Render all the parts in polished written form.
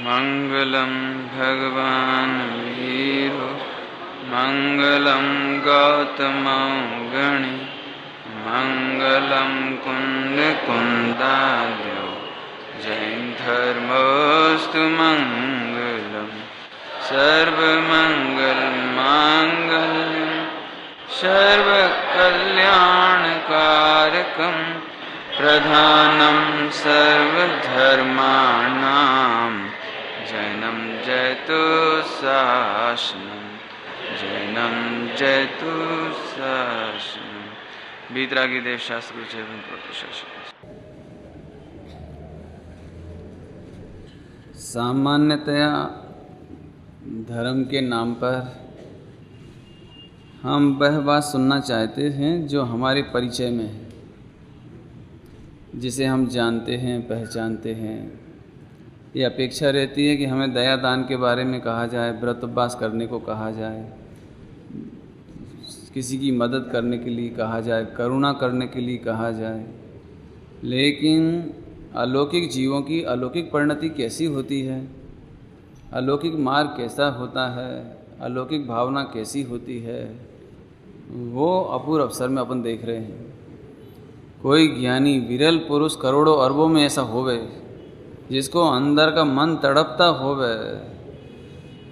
मंगलम भगवान वीरो मंगलम गौतम गणे मंगलम कुंद कुंदाद्यो जैन धर्मोस्तु मंगलम सर्वमंगल मांगल्यम सर्वकल्याणकारकम प्रधानम सर्वधर्माणां जैनम जयतु शासनम जैनम जयतु शासनम। बीतरागी देव शास्त्र शासन। सामान्यतया धर्म के नाम पर हम वह बात सुनना चाहते हैं जो हमारे परिचय में है, जिसे हम जानते हैं, पहचानते हैं। ये अपेक्षा रहती है कि हमें दया दान के बारे में कहा जाए, व्रत उपवास करने को कहा जाए, किसी की मदद करने के लिए कहा जाए, करुणा करने के लिए कहा जाए। लेकिन अलौकिक जीवों की अलौकिक परिणति कैसी होती है, अलौकिक मार्ग कैसा होता है, अलौकिक भावना कैसी होती है, वो अपूर्व अवसर में अपन देख रहे हैं। कोई ज्ञानी विरल पुरुष करोड़ों अरबों में ऐसा होवे जिसको अंदर का मन तड़पता होवे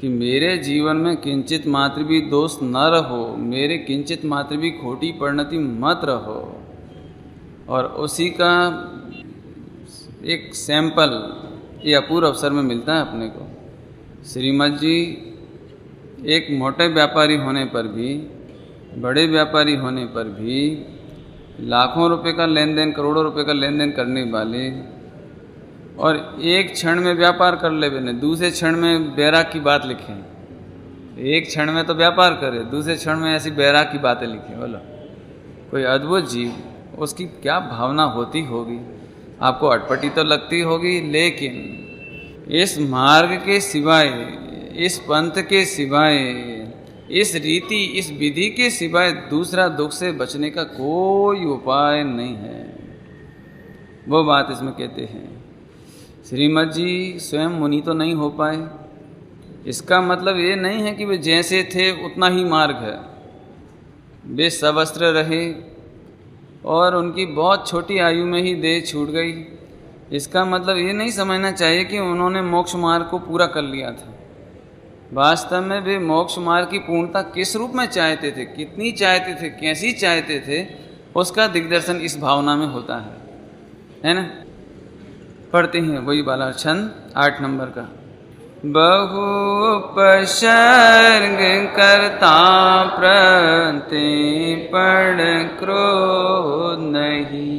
कि मेरे जीवन में किंचित मात्र भी दोष न रहो, मेरे किंचित मात्र भी खोटी परिणति मत रहो। और उसी का एक सैंपल ये अपूर्व अवसर में मिलता है अपने को। श्रीमद जी एक मोटे व्यापारी होने पर भी, बड़े व्यापारी होने पर भी, लाखों रुपए का लेन देन, करोड़ों रुपए का लेन देन करने वाले, और एक क्षण में व्यापार कर ले बने, दूसरे क्षण में बैराग की बात लिखें। एक क्षण में तो व्यापार करे, दूसरे क्षण में ऐसी बैराग की बातें लिखें। बोलो, कोई अद्भुत जीव, उसकी क्या भावना होती होगी। आपको अटपटी तो लगती होगी, लेकिन इस मार्ग के सिवाय, इस पंथ के सिवाय, इस रीति, इस विधि के सिवाय दूसरा दुख से बचने का कोई उपाय नहीं है। वो बात इसमें कहते हैं। श्रीमद जी स्वयं मुनि तो नहीं हो पाए, इसका मतलब ये नहीं है कि वे जैसे थे उतना ही मार्ग है। वे सवस्त्र रहे और उनकी बहुत छोटी आयु में ही देह छूट गई। इसका मतलब ये नहीं समझना चाहिए कि उन्होंने मोक्ष मार्ग को पूरा कर लिया था। वास्तव में वे मोक्ष मार्ग की पूर्णता किस रूप में चाहते थे, कितनी चाहते थे, कैसी चाहते थे, उसका दिग्दर्शन इस भावना में होता है ना। पढ़ते हैं वही वाला छंद 8 नंबर का। बहु उपसर्ग करता प्रति पढ़ क्रोध नहीं,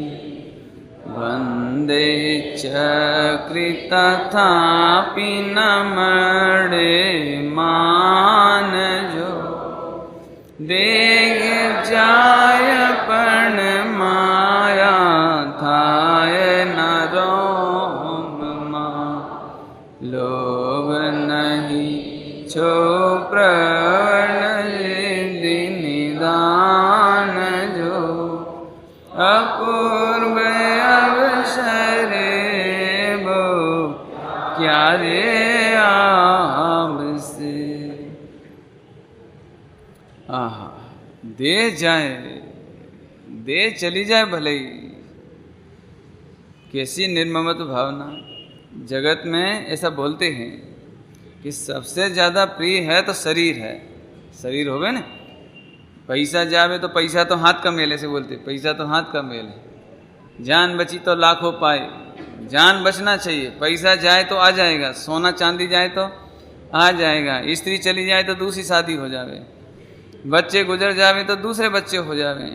वंदे चक्र तथापि न मरे मान जो, देख जाय पण माया थाय न रोम मा, लोभ नहीं छो प्रवण निदान जो, अपूर्व अवसर वो क्या रे आपसे। आहा, दे जाए, दे चली जाए भले ही। कैसी निर्ममत्व भावना। जगत में ऐसा बोलते हैं कि सबसे ज़्यादा प्रिय है तो शरीर है। शरीर होवे ना, पैसा जावे तो पैसा तो हाथ का मेल, ऐसे बोलते, पैसा तो हाथ का मेल है। जान बची तो लाखों पाए, जान बचना चाहिए। पैसा जाए तो आ जाएगा, सोना चांदी जाए तो आ जाएगा, स्त्री चली जाए तो दूसरी शादी हो जावे, बच्चे गुजर जावे तो दूसरे बच्चे हो जावे,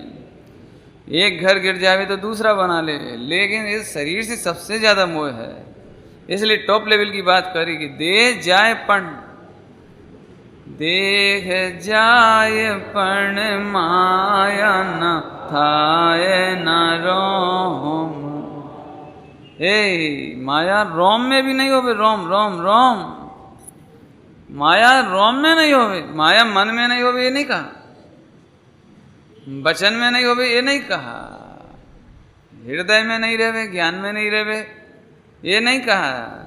एक घर गिर जावे तो दूसरा बना ले। लेकिन इस शरीर से सबसे ज़्यादा मोह है, इसलिए टॉप लेवल की बात करी कि दे जाए पण, देख जाय पण माया न थाय न रोम। माया रोम में भी नहीं होवे, रोम रोम रोम, माया रोम में नहीं होवे, माया मन में नहीं होवे, ये नहीं कहा, वचन में नहीं होवे, ये नहीं कहा, हृदय में नहीं रहे, ज्ञान में नहीं रहे, ये नहीं कहा।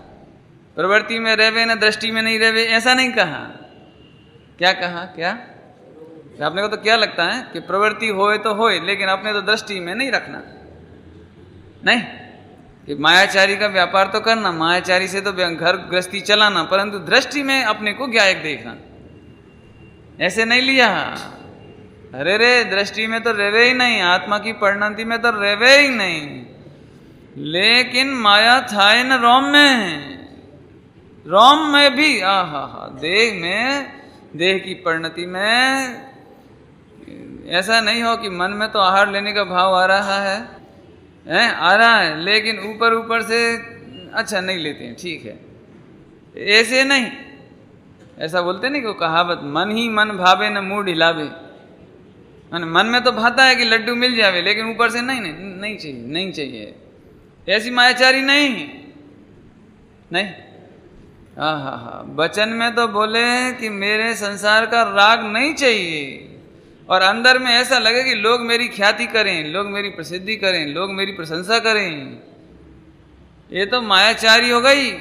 प्रवृत्ति में रहवे न दृष्टि में नहीं रहवे, ऐसा नहीं कहा। क्या कहा? क्या आपने को तो क्या लगता है कि प्रवृत्ति होए तो होए, लेकिन अपने तो दृष्टि में नहीं रखना, नहीं कि मायाचारी का व्यापार तो करना, मायाचारी से तो घर गृहस्थी चलाना, परंतु दृष्टि में अपने को ज्ञायक देखना, ऐसे नहीं लिया। अरे रे दृष्टि में तो रेवे ही नहीं, आत्मा की परिणति में तो रेवे ही नहीं, लेकिन माया था न रोम में भी देह में, देह की परिणति में ऐसा नहीं हो कि मन में तो आहार लेने का भाव आ रहा है, आ रहा है, लेकिन ऊपर ऊपर से अच्छा नहीं लेते हैं, ठीक है, ऐसे नहीं। ऐसा बोलते नहीं कि कहावत, मन ही मन भावे न मुंह ढिलावे, मन में तो भाता है कि लड्डू मिल जावे, लेकिन ऊपर से नहीं, नहीं, नहीं चाहिए, नहीं चाहिए। ऐसी मायाचारी नहीं, नहीं। वचन में तो बोले कि मेरे संसार का राग नहीं चाहिए, और अंदर में ऐसा लगे कि लोग मेरी ख्याति करें, लोग मेरी प्रसिद्धि करें, लोग मेरी प्रशंसा करें। ये तो मायाचारी हो गई,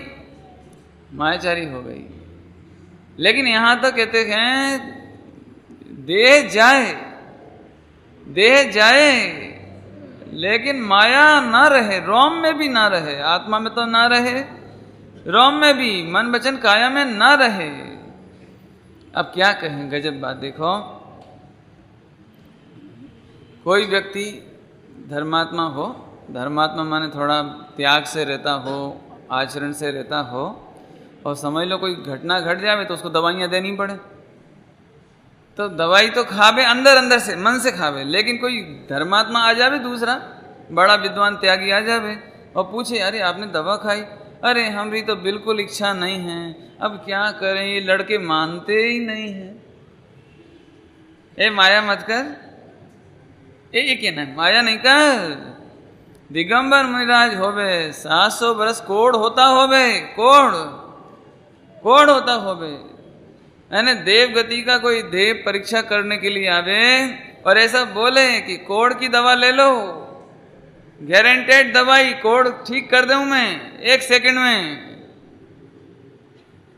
मायाचारी हो गई। लेकिन यहां तो कहते हैं देह जाए, देह जाए, लेकिन माया ना रहे, रोम में भी ना रहे, आत्मा में तो ना रहे, रोम में भी, मन वचन काया में ना रहे। अब क्या कहें, गजब बात। देखो, कोई व्यक्ति धर्मात्मा हो, धर्मात्मा माने थोड़ा त्याग से रहता हो, आचरण से रहता हो, और समझ लो कोई घटना घट जावे तो उसको दवाइयाँ देनी पड़े, तो दवाई तो खावे अंदर अंदर से, मन से खावे। लेकिन कोई धर्मात्मा आ जावे, दूसरा बड़ा विद्वान त्यागी आ जावे और पूछे, अरे आपने दवा खाई? अरे हमारी तो बिल्कुल इच्छा नहीं है, अब क्या करें, ये लड़के मानते ही नहीं हैं। ए माया मत कर, ये कहना है, माया नहीं कर। दिगंबर महाराज होवे, 700 बरस कोड़ होता होवे, कोड़ होता होवे, यानी देव गति का कोई देव परीक्षा करने के लिए आवे और ऐसा बोले कि कोड़ की दवा ले लो, गारंटेड दवाई, कोड़ ठीक कर दूं मैं 1 सेकंड में।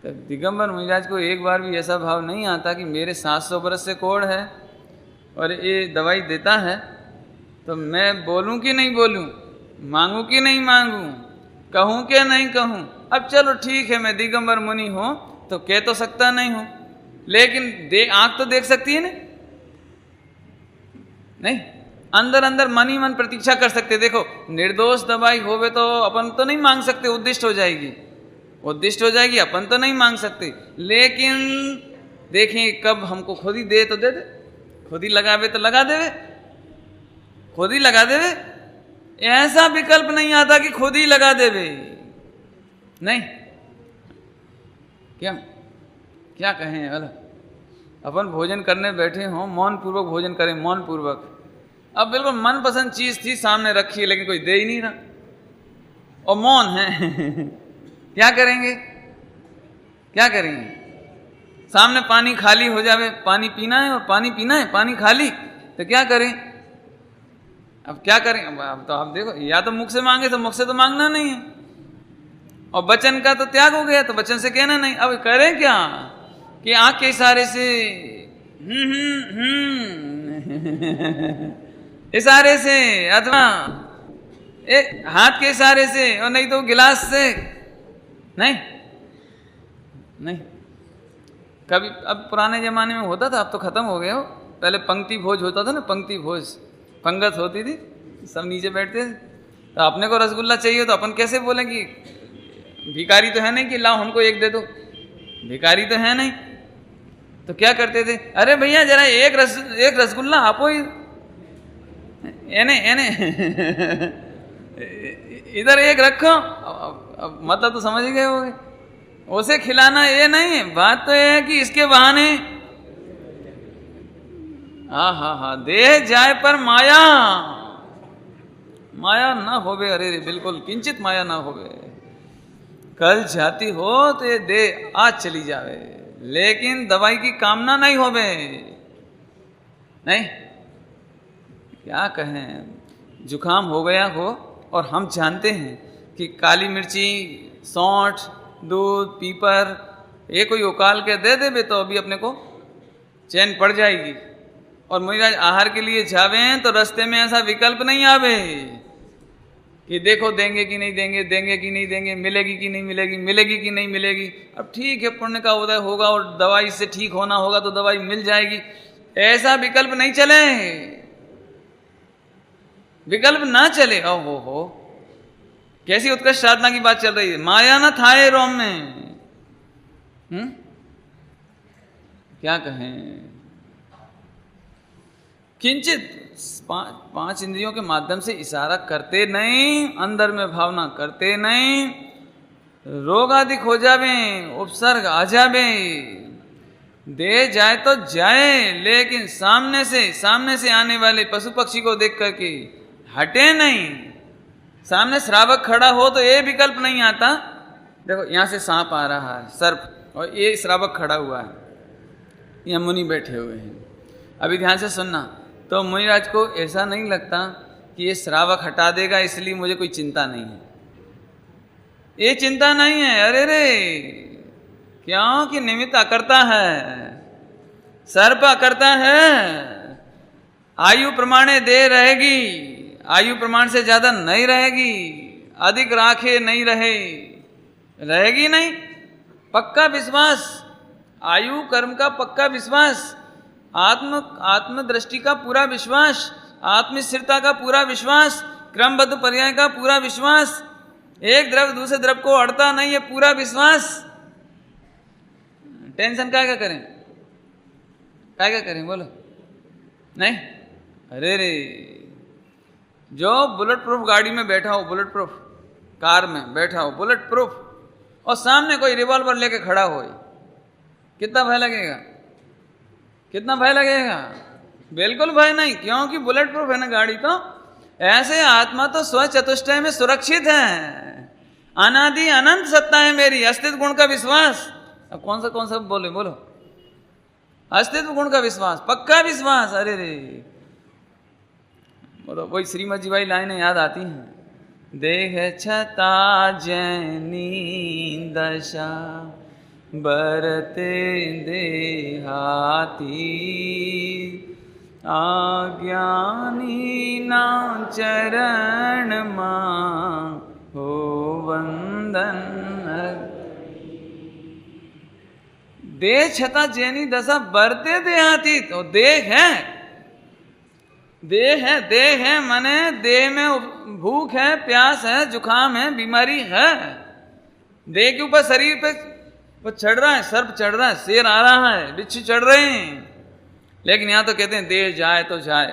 तो दिगंबर महाराज को एक बार भी ऐसा भाव नहीं आता कि मेरे 700 बरस से कोड़ है और ये दवाई देता है, तो मैं बोलूं कि नहीं बोलूं, मांगू कि नहीं मांगू, कहूं कि नहीं कहूं। अब चलो ठीक है, मैं दिगंबर मुनि हूं तो कह तो सकता नहीं हूं, लेकिन आंख तो देख सकती है नहीं, अंदर अंदर मन ही मन प्रतीक्षा कर सकते। देखो, निर्दोष दवाई होवे तो अपन तो नहीं मांग सकते, उद्दिष्ट हो जाएगी, उद्दिष्ट हो जाएगी, अपन तो नहीं मांग सकते। लेकिन देखें कब हमको खुद ही दे तो दे दे, खुद ही लगावे तो लगा देवे, खुद ही लगा देवे। ऐसा विकल्प नहीं आता कि खुद ही लगा देवे, नहीं। क्या कहें, अपन भोजन करने बैठे हों, मौन पूर्वक भोजन करें, मौन पूर्वक। अब बिल्कुल मनपसंद चीज थी सामने रखी है, लेकिन कोई दे ही नहीं रहा और मौन है क्या करेंगे, क्या करेंगे? सामने पानी खाली हो जावे, पानी पीना है और पानी पीना है, पानी खाली, तो क्या करें? अब क्या करें? अब तो आप देखो, या तो मुख से मांगे तो मुख से तो मांगना नहीं है, और वचन का तो त्याग हो गया तो वचन से कहना नहीं। अब करें क्या कि आंख के इशारे से इशारे से, अथवा एक हाथ के इशारे से, और नहीं तो गिलास से, नहीं नहीं। कभी अब पुराने जमाने में होता था, अब तो खत्म हो गया हो, पहले पंक्ति भोज होता था ना, पंक्ति भोज, पंगत होती थी, सब नीचे बैठते थे। तो अपने को रसगुल्ला चाहिए तो अपन कैसे बोलें कि भिखारी तो है नहीं कि लाओ हमको एक दे दो, भिखारी तो है नहीं। तो क्या करते थे, अरे भैया जरा एक रसगुल्ला आपो ही, एने इधर एक रखो। अब मतलब तो समझ ही गए होगे, उसे खिलाना ये नहीं है, बात तो ये है कि इसके बहाने हाँ देह जाए पर माया ना होवे। अरे बिल्कुल किंचित माया ना होवे। कल जाती हो तो ये देह आज चली जावे, लेकिन दवाई की कामना नहीं होवे, नहीं। क्या कहें, जुखाम हो गया हो और हम जानते हैं कि काली मिर्ची, सौंठ दूध पीपर ये कोई उकाल के दे देवे तो अभी अपने को चैन पड़ जाएगी। और मुनिराज आहार के लिए जावे तो रास्ते में ऐसा विकल्प नहीं आवे कि देखो देंगे कि नहीं देंगे, देंगे कि नहीं देंगे, मिलेगी कि नहीं मिलेगी, मिलेगी कि नहीं मिलेगी। अब ठीक है पुण्य का उदय होगा और दवाई से ठीक होना होगा तो दवाई मिल जाएगी, ऐसा विकल्प नहीं चले, विकल्प ना चले। हो कैसी उत्कृष्ट साधना की बात चल रही है। माया न थाए रोम में, क्या कहें। किंचित पांच इंद्रियों के माध्यम से इशारा करते नहीं, अंदर में भावना करते नहीं, रोग आदि हो जावे, उपसर्ग आ जावे, दे जाए तो जाए, लेकिन सामने से आने वाले पशु पक्षी को देख करके हटे नहीं। सामने श्रावक खड़ा हो तो ये विकल्प नहीं आता, देखो यहां से सांप आ रहा है, सर्प, और ये श्रावक खड़ा हुआ है, यहाँ मुनि बैठे हुए हैं। अभी ध्यान से सुनना, तो मुनिराज को ऐसा नहीं लगता कि ये श्रावक हटा देगा इसलिए मुझे कोई चिंता नहीं है, ये चिंता नहीं है। अरे रे क्यों कि निमित्त अकर्ता है, सर्प अकर्ता है, आयु प्रमाणे दे रहेगी, आयु प्रमाण से ज्यादा नहीं रहेगी, अधिक राखे नहीं रहेगी नहीं, पक्का विश्वास, आयु कर्म का पक्का विश्वास, आत्म दृष्टि का पूरा विश्वास, आत्म स्थिरता का पूरा विश्वास, क्रमबद्ध पर्याय का पूरा विश्वास, एक द्रव दूसरे द्रव को अड़ता नहीं है, पूरा विश्वास। टेंशन क्या करें, क्या करें बोलो, नहीं। अरे रे जो बुलेट प्रूफ गाड़ी में बैठा हो, बुलेट प्रूफ कार में बैठा हो, बुलेट प्रूफ, और सामने कोई रिवॉल्वर लेके खड़ा हो, कितना भय लगेगा, कितना भय लगेगा। बिल्कुल भय नहीं, क्योंकि बुलेट प्रूफ है ना गाड़ी। तो ऐसे आत्मा तो स्वचतुष्टय में सुरक्षित है, अनादि अनंत सत्ता है मेरी, अस्तित्व गुण का विश्वास। अब कौन सा बोलो, अस्तित्व गुण का विश्वास, पक्का विश्वास। अरे रे बोलो, वही श्रीमद जी भाई लाइनें याद आती हैं। देह छता जैनी दशा बरते देहाती, आज्ञानी ना चरण मां हो वंदन। देह छता जैनी दशा बरते देहाती, तो देह है माने देह में भूख है, प्यास है, जुकाम है, बीमारी है। देह के ऊपर शरीर पे वो चढ़ रहा है, सर्प चढ़ रहा है, शेर आ रहा है, बिच्छू चढ़ रहे हैं, लेकिन यहां तो कहते हैं देह जाए तो जाए।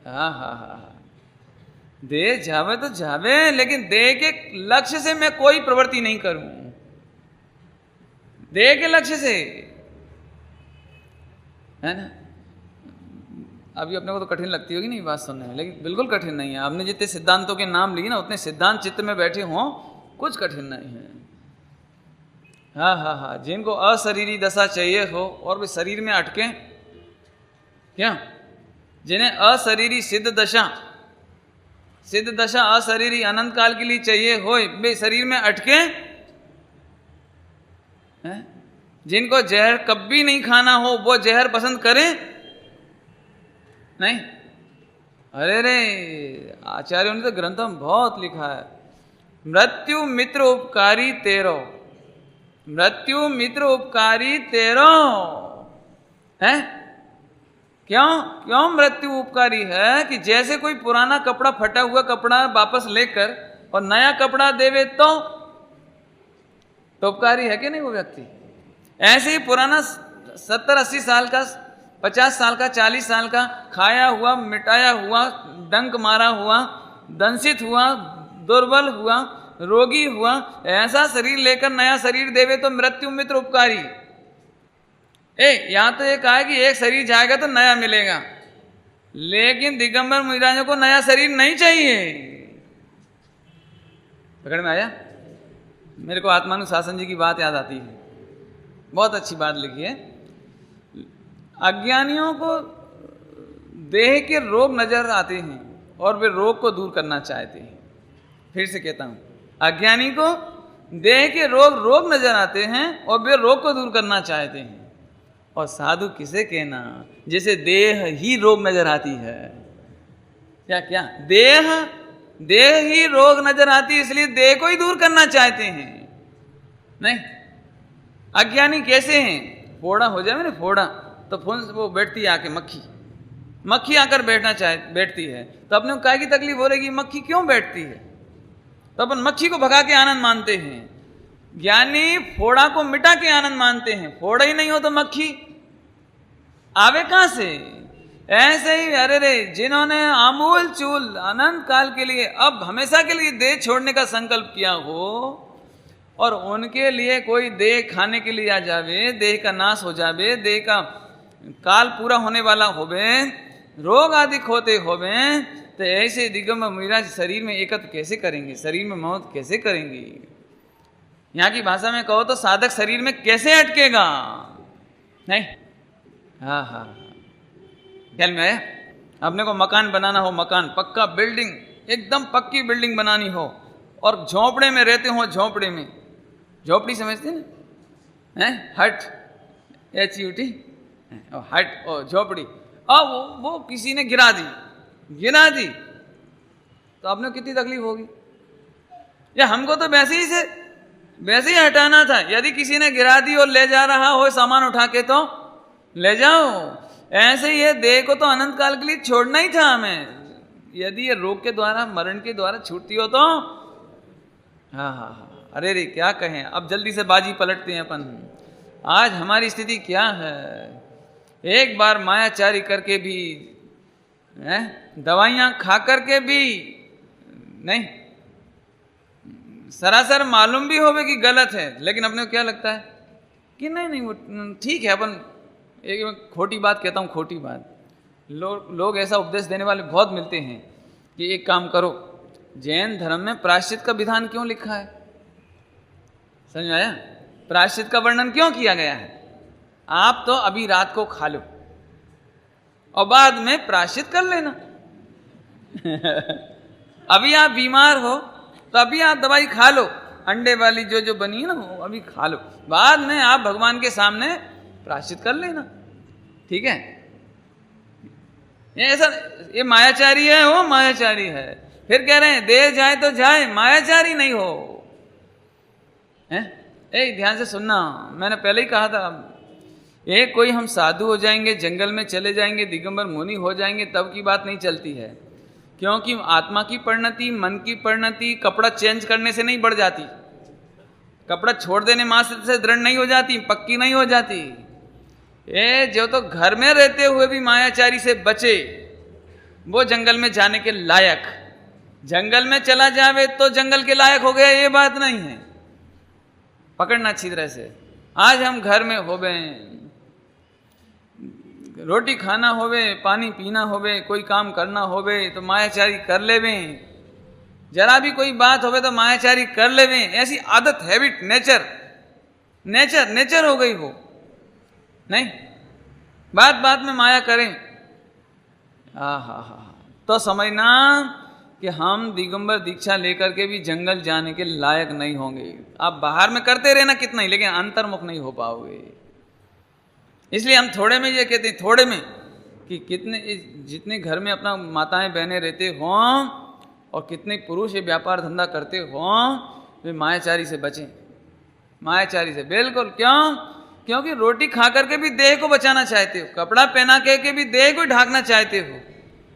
हा देह जावे तो जावे, लेकिन देह के लक्ष्य से मैं कोई प्रवृत्ति नहीं करूं, देह के लक्ष्य से, है ना। अभी अपने को तो कठिन लगती होगी नहीं बात सुनने में, लेकिन बिल्कुल कठिन नहीं है। आपने जितने सिद्धांतों के नाम लिए ना, उतने सिद्धांत चित्त में बैठे हों, कुछ कठिन नहीं है। हाँ, जिनको अशरीरी दशा चाहिए हो और वे शरीर में अटके, क्या जिन्हें अशरीरी सिद्ध दशा अशरीरी अनंत काल के लिए चाहिए हो, वे शरीर में अटके, जिनको जहर कभी नहीं खाना हो वो जहर पसंद करें नहीं। अरे रे आचार्यों ने तो ग्रंथों में बहुत लिखा है, मृत्यु मित्र उपकारी तेरो, मृत्यु मित्र उपकारी तेरो है। क्यों मृत्यु उपकारी है कि जैसे कोई पुराना कपड़ा, फटा हुआ कपड़ा वापस लेकर और नया कपड़ा देवे तो उपकारी है कि नहीं वो व्यक्ति। ऐसे ही पुराना 70-80 साल का, 50 साल का, 40 साल का खाया हुआ, मिटाया हुआ, डंक मारा हुआ, दंशित हुआ, दुर्बल हुआ, रोगी हुआ, ऐसा शरीर लेकर नया शरीर देवे तो मृत्यु मित्र उपकारी। यहां तो ये कहा है कि एक शरीर जाएगा तो नया मिलेगा, लेकिन दिगंबर मुनिराजों को नया शरीर नहीं चाहिए। पकड़ में आया। मेरे को आत्मानुशासन जी की बात याद आती है, बहुत अच्छी बात लिखी है। अज्ञानियों को देह के रोग नजर आते हैं और वे रोग को दूर करना चाहते हैं। फिर से कहता हूं, अज्ञानी को देह के रोग नजर आते हैं और वे रोग को दूर करना चाहते हैं। और साधु किसे कहना, जैसे देह ही रोग नजर आती है। क्या क्या देह ही रोग नजर आती है, इसलिए देह को ही दूर करना चाहते हैं। नहीं, अज्ञानी कैसे हैं, फोड़ा हो जाए ना फोड़ा, तो वो बैठती है आके मक्खी आकर बैठती है, तो अपने को काय की तकलीफ हो रहेगी, मक्खी क्यों बैठती है, तो अपन मक्खी को भगा के आनंद मानते हैं। ज्ञानी फोड़ा को मिटा के आनंद मानते हैं। फोड़ा ही नहीं हो तो मक्खी आवे कहां से। ऐसे ही अरे रे, जिन्होंने आमूल चूल अनंत काल के लिए, अब हमेशा के लिए देह छोड़ने का संकल्प किया हो, और उनके लिए कोई देह खाने के लिए आ जावे, देह का नाश हो जावे, देह का काल पूरा होने वाला होवे, रोग आदि होते होवे, तो ऐसे दिगंबर मुनिराज शरीर में एकत्र कैसे करेंगे, शरीर में मौत कैसे करेंगे। यहाँ की भाषा में कहो तो साधक शरीर में कैसे अटकेगा। नहीं, हाँ, ख्याल में आया। अपने को मकान बनाना हो, मकान पक्का बिल्डिंग, एकदम पक्की बिल्डिंग बनानी हो, और झोंपड़े में रहते हो, झोंपड़े में, झोपड़ी समझते ना, हैं, हट, HUT, हट और झोपड़ी, अब वो किसी ने गिरा दी, तो आपने कितनी तकलीफ होगी। या हमको तो वैसे ही हटाना था। यदि किसी ने गिरा दी और ले जा रहा हो सामान उठा के, तो ले जाओ। ऐसे ही ये देह को तो अनंत काल के लिए छोड़ना ही था हमें। यदि ये रोग के द्वारा, मरण के द्वारा छूटती हो तो हाँ, अरे रे क्या कहें। अब जल्दी से बाजी पलटते हैं अपन। आज हमारी स्थिति क्या है, एक बार मायाचारी करके भी, दवाइयां खा करके भी नहीं, सरासर मालूम भी होवे कि गलत है, लेकिन अपने को क्या लगता है कि नहीं वो ठीक है। अपन एक खोटी बात कहता हूँ, खोटी बात, लोग ऐसा उपदेश देने वाले बहुत मिलते हैं कि एक काम करो, जैन धर्म में प्रायश्चित का विधान क्यों लिखा है, समझ में आया। प्रायश्चित का वर्णन क्यों किया गया है। आप तो अभी रात को खा लो और बाद में प्रायश्चित कर लेना। अभी आप बीमार हो तो अभी आप दवाई खा लो, अंडे वाली जो बनी है ना, वो अभी खा लो, बाद में आप भगवान के सामने प्रायश्चित कर लेना, ठीक है। ये मायाचारी है, वो मायाचारी है। फिर कह रहे हैं देह जाए तो जाए, मायाचारी नहीं हो। ध्यान से सुनना, मैंने पहले ही कहा था, एक कोई हम साधु हो जाएंगे, जंगल में चले जाएंगे, दिगंबर मुनि हो जाएंगे, तब की बात नहीं चलती है। क्योंकि आत्मा की परिणति, मन की परिणति कपड़ा चेंज करने से नहीं बढ़ जाती, कपड़ा छोड़ देने मात्र से दृढ़ नहीं हो जाती, पक्की नहीं हो जाती। जो तो घर में रहते हुए भी मायाचारी से बचे, वो जंगल में जाने के लायक, जंगल में चला जावे तो जंगल के लायक हो गया, ये बात नहीं है। पकड़ना अच्छी तरह से। आज हम घर में होवे, रोटी खाना होवे, पानी पीना होवे, कोई काम करना होवे तो मायाचारी कर लेवे, जरा भी कोई बात होवे तो मायाचारी कर लेवे। ऐसी आदत, हैबिट, नेचर हो गई वो। नहीं, बात में माया करें, तो समझना कि हम दिगंबर दीक्षा लेकर के भी जंगल जाने के लायक नहीं होंगे। आप बाहर में करते रहना कितना ही, लेकिन अंतर्मुख नहीं हो पाओगे। इसलिए हम थोड़े में ये कहते हैं, थोड़े में कि जितने घर में अपना माताएं बहनें रहते हों और कितने पुरुष ये व्यापार धंधा करते हों, वे मायाचारी से बचें, मायाचारी से बिल्कुल। क्योंकि रोटी खा करके भी देह को बचाना चाहते हो, कपड़ा पहना के भी देह को ढांकना चाहते हो,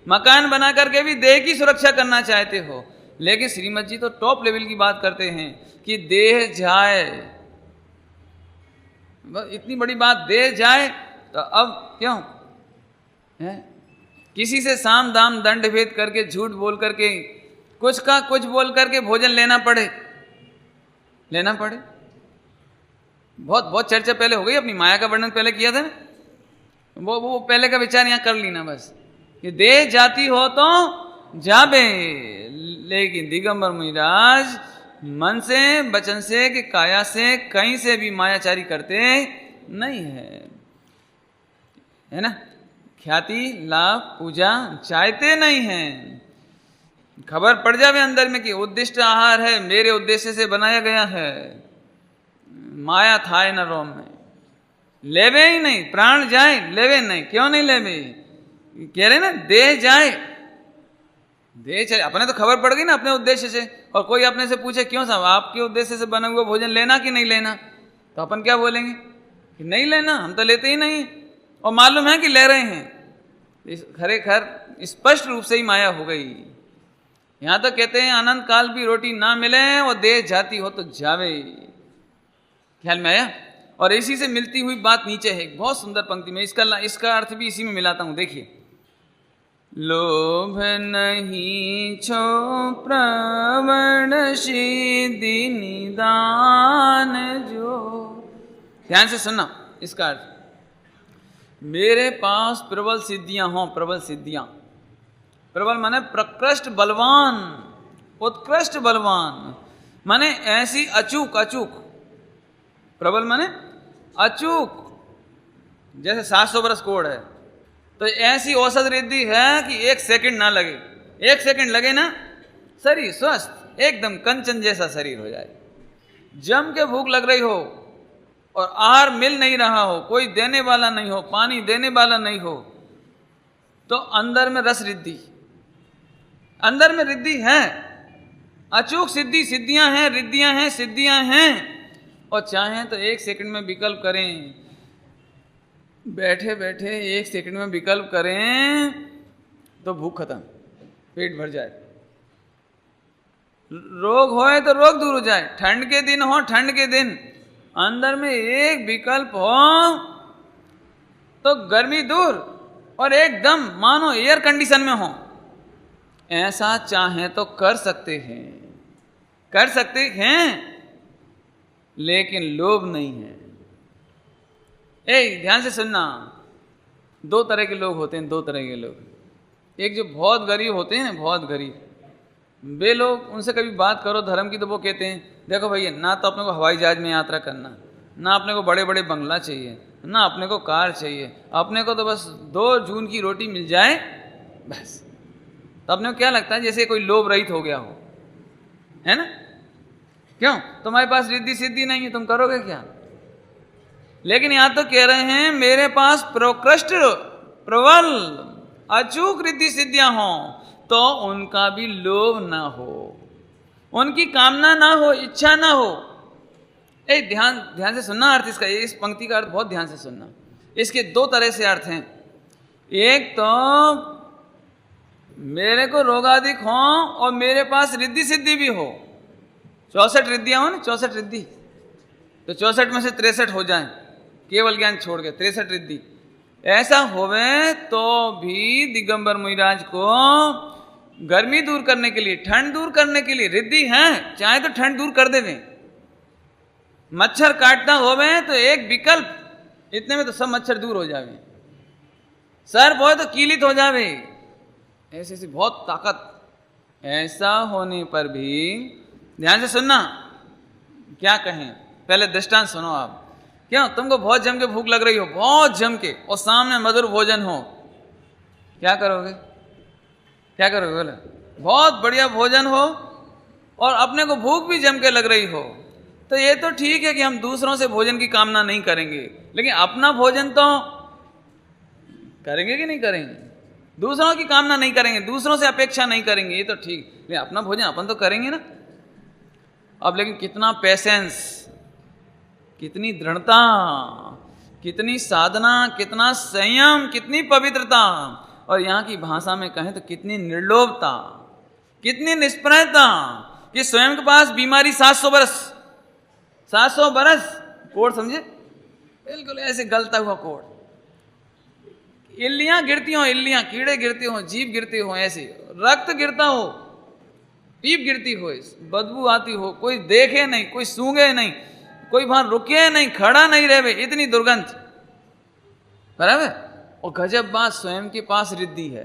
मकान बना करके भी देह की सुरक्षा करना चाहते हो। लेकिन श्रीमद जी तो टॉप लेवल की बात करते हैं कि देह जाए, इतनी बड़ी बात, देह जाए तो अब क्यों है किसी से साम दाम दंड भेद करके, झूठ बोल करके, कुछ का कुछ बोल करके भोजन लेना पड़े। बहुत चर्चा पहले हो गई, अपनी माया का वर्णन पहले किया था ना, वो पहले का विचार यहाँ कर ली ना बस, कि देह जाती हो तो जाबे। लेकिन दिगंबर मुनिराज मन से, वचन से, कि काया से, कहीं से भी मायाचारी करते नहीं है ना। ख्याति, लाभ, पूजा चाहते नहीं हैं। खबर पड़ जावे अंदर में कि उद्दिष्ट आहार है, मेरे उद्देश्य से बनाया गया है, माया था न रोम में, लेवे ही नहीं, प्राण जाए लेवे नहीं। क्यों नहीं लेवे? कह रहे ना देह जाए, देह चले। अपने तो खबर पड़ गई ना अपने उद्देश्य से, और कोई अपने से पूछे क्यों साहब आपके उद्देश्य से बना हुआ भोजन लेना कि नहीं लेना, तो अपन क्या बोलेंगे कि नहीं लेना, हम तो लेते ही नहीं, और मालूम है कि ले रहे हैं। खरेखर स्पष्ट रूप से ही माया हो गई। यहां तो कहते हैं अनंत काल भी रोटी ना मिले और देह जाती हो तो जावे। ख्याल में आया? और इसी से मिलती हुई बात नीचे है, बहुत सुंदर पंक्ति में, इसका अर्थ भी इसी में मिलाता हूं। देखिए, लोभ नहीं छो प्रवण सिद्धि निदान जो। ध्यान से सुनना इसका अर्थ। मेरे पास प्रबल सिद्धियां हों, प्रबल सिद्धियां, प्रबल माने प्रकृष्ट बलवान, उत्कृष्ट बलवान, माने ऐसी अचूक, अचूक, प्रबल माने अचूक, जैसे 700 बरस कोड़ है, तो ऐसी औसत रिद्धि है कि 1 सेकंड ना लगे। 1 सेकंड लगे ना, शरीर स्वस्थ एकदम कंचन जैसा शरीर हो जाए। जम के भूख लग रही हो और आहार मिल नहीं रहा हो, कोई देने वाला नहीं हो, पानी देने वाला नहीं हो, तो अंदर में रस रिद्धि, अंदर में रिद्धि है, अचूक सिद्धि, सिद्धियां हैं, रिद्धियां हैं, सिद्धियां हैं। और चाहें तो 1 सेकंड में विकल्प करें, बैठे बैठे 1 सेकंड में विकल्प करें तो भूख खत्म, पेट भर जाए। रोग होए तो रोग दूर हो जाए, ठंड के दिन हो, ठंड के दिन अंदर में एक विकल्प हो तो गर्मी दूर, और एकदम मानो एयर कंडीशन में हो। ऐसा चाहें तो कर सकते हैं, कर सकते हैं, लेकिन लोभ नहीं है। ध्यान से सुनना, 2 तरह के लोग होते हैं, 2 तरह के लोग। एक जो बहुत गरीब होते हैं ना, बहुत गरीब, वे लोग, उनसे कभी बात करो धर्म की तो वो कहते हैं देखो भैया, ना तो अपने को हवाई जहाज में यात्रा करना, ना अपने को बड़े बड़े बंगला चाहिए, ना अपने को कार चाहिए, अपने को तो बस 2 जून की रोटी मिल जाए बस। तो अपने को क्या लगता है जैसे कोई लोभ रहित हो गया हो, है ना? क्यों? तुम्हारे पास रिद्धि सिद्धि नहीं है, तुम करोगे क्या? लेकिन यहां तो कह रहे हैं मेरे पास प्रकृष्ट प्रबल अचूक रिद्धि सिद्धियां हों तो उनका भी लोभ ना हो, उनकी कामना ना हो, इच्छा ना हो। ध्यान से सुनना अर्थ इसका, इस पंक्ति का अर्थ बहुत ध्यान से सुनना। इसके 2 तरह से अर्थ हैं। एक तो मेरे को रोगाधिक हो और मेरे पास रिद्धि सिद्धि भी हो, 64 रिद्धियां हो ना, 64 रिद्धि, तो 64 में से 63 हो जाएं, केवल ज्ञान छोड़ के 63 रिद्धि ऐसा होवे तो भी दिगंबर मुनिराज को गर्मी दूर करने के लिए, ठंड दूर करने के लिए रिद्धि है, चाहे तो ठंड दूर कर देवे। मच्छर काटना होवे तो एक विकल्प, इतने में तो सब मच्छर दूर हो जावे, सर्प हो तो कीलित हो जावे, ऐसी ऐसी बहुत ताकत। ऐसा होने पर भी ध्यान से सुनना, क्या कहें, पहले दृष्टांत सुनो आप। क्यों? तुमको बहुत जम के भूख लग रही हो, बहुत जम के, और सामने मधुर भोजन हो, क्या करोगे? क्या करोगे बोले? बहुत बढ़िया भोजन हो और अपने को भूख भी जम के लग रही हो, तो ये तो ठीक है कि हम दूसरों से भोजन की कामना नहीं करेंगे, लेकिन अपना भोजन तो करेंगे कि नहीं करेंगे? दूसरों की कामना नहीं करेंगे, दूसरों से अपेक्षा नहीं करेंगे, ये तो ठीक, लेकिन अपना भोजन अपन तो करेंगे ना। अब लेकिन कितना पेशेंस, कितनी दृढ़ता, कितनी साधना, कितना संयम, कितनी पवित्रता, और यहाँ की भाषा में कहें तो कितनी निर्लोभता, कितनी निष्प्रयता, कि स्वयं के पास बीमारी 700 बरस, 700 बरस कोड़, समझे, बिल्कुल ऐसे गलता हुआ कोड़, इल्लियां गिरती हो, इल्लियां, कीड़े गिरते हो, जीभ गिरते हो, ऐसे रक्त गिरता हो, पीप गिरती हो, बदबू आती हो, कोई देखे नहीं, कोई सूंघे नहीं, कोई वहां रुके नहीं, खड़ा नहीं रहे, इतनी दुर्गंध, बराबर। और गजब बात, स्वयं के पास रिद्धि है।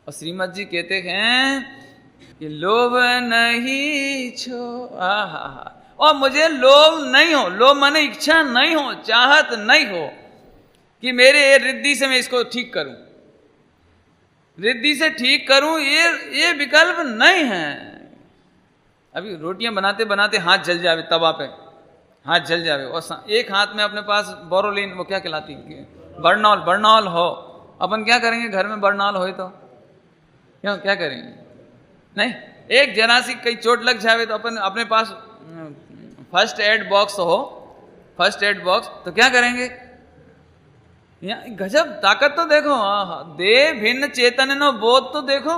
और श्रीमद जी कहते हैं कि लोभ नहीं छो, आहा, और मुझे लोभ नहीं हो, लोभ माने इच्छा नहीं हो, चाहत नहीं हो कि मेरे रिद्धि से मैं इसको ठीक करूं। रिद्धि से ठीक करूं, ये विकल्प नहीं है। अभी रोटियां बनाते बनाते हाथ जल जावे, तवा पे हाथ जल जावे, और एक हाथ में अपने पास बोरोलिन, वो क्या कहलाती है, बर्नॉल हो, अपन क्या करेंगे? घर में बर्नॉल हो तो क्यों, क्या करेंगे? नहीं, एक जरा सी कहीं चोट लग जावे तो अपन अपने पास फर्स्ट एड बॉक्स हो, फर्स्ट एड बॉक्स, तो क्या करेंगे? गजब ताकत तो देखो, दे भिन्न चेतन नो बोध तो देखो,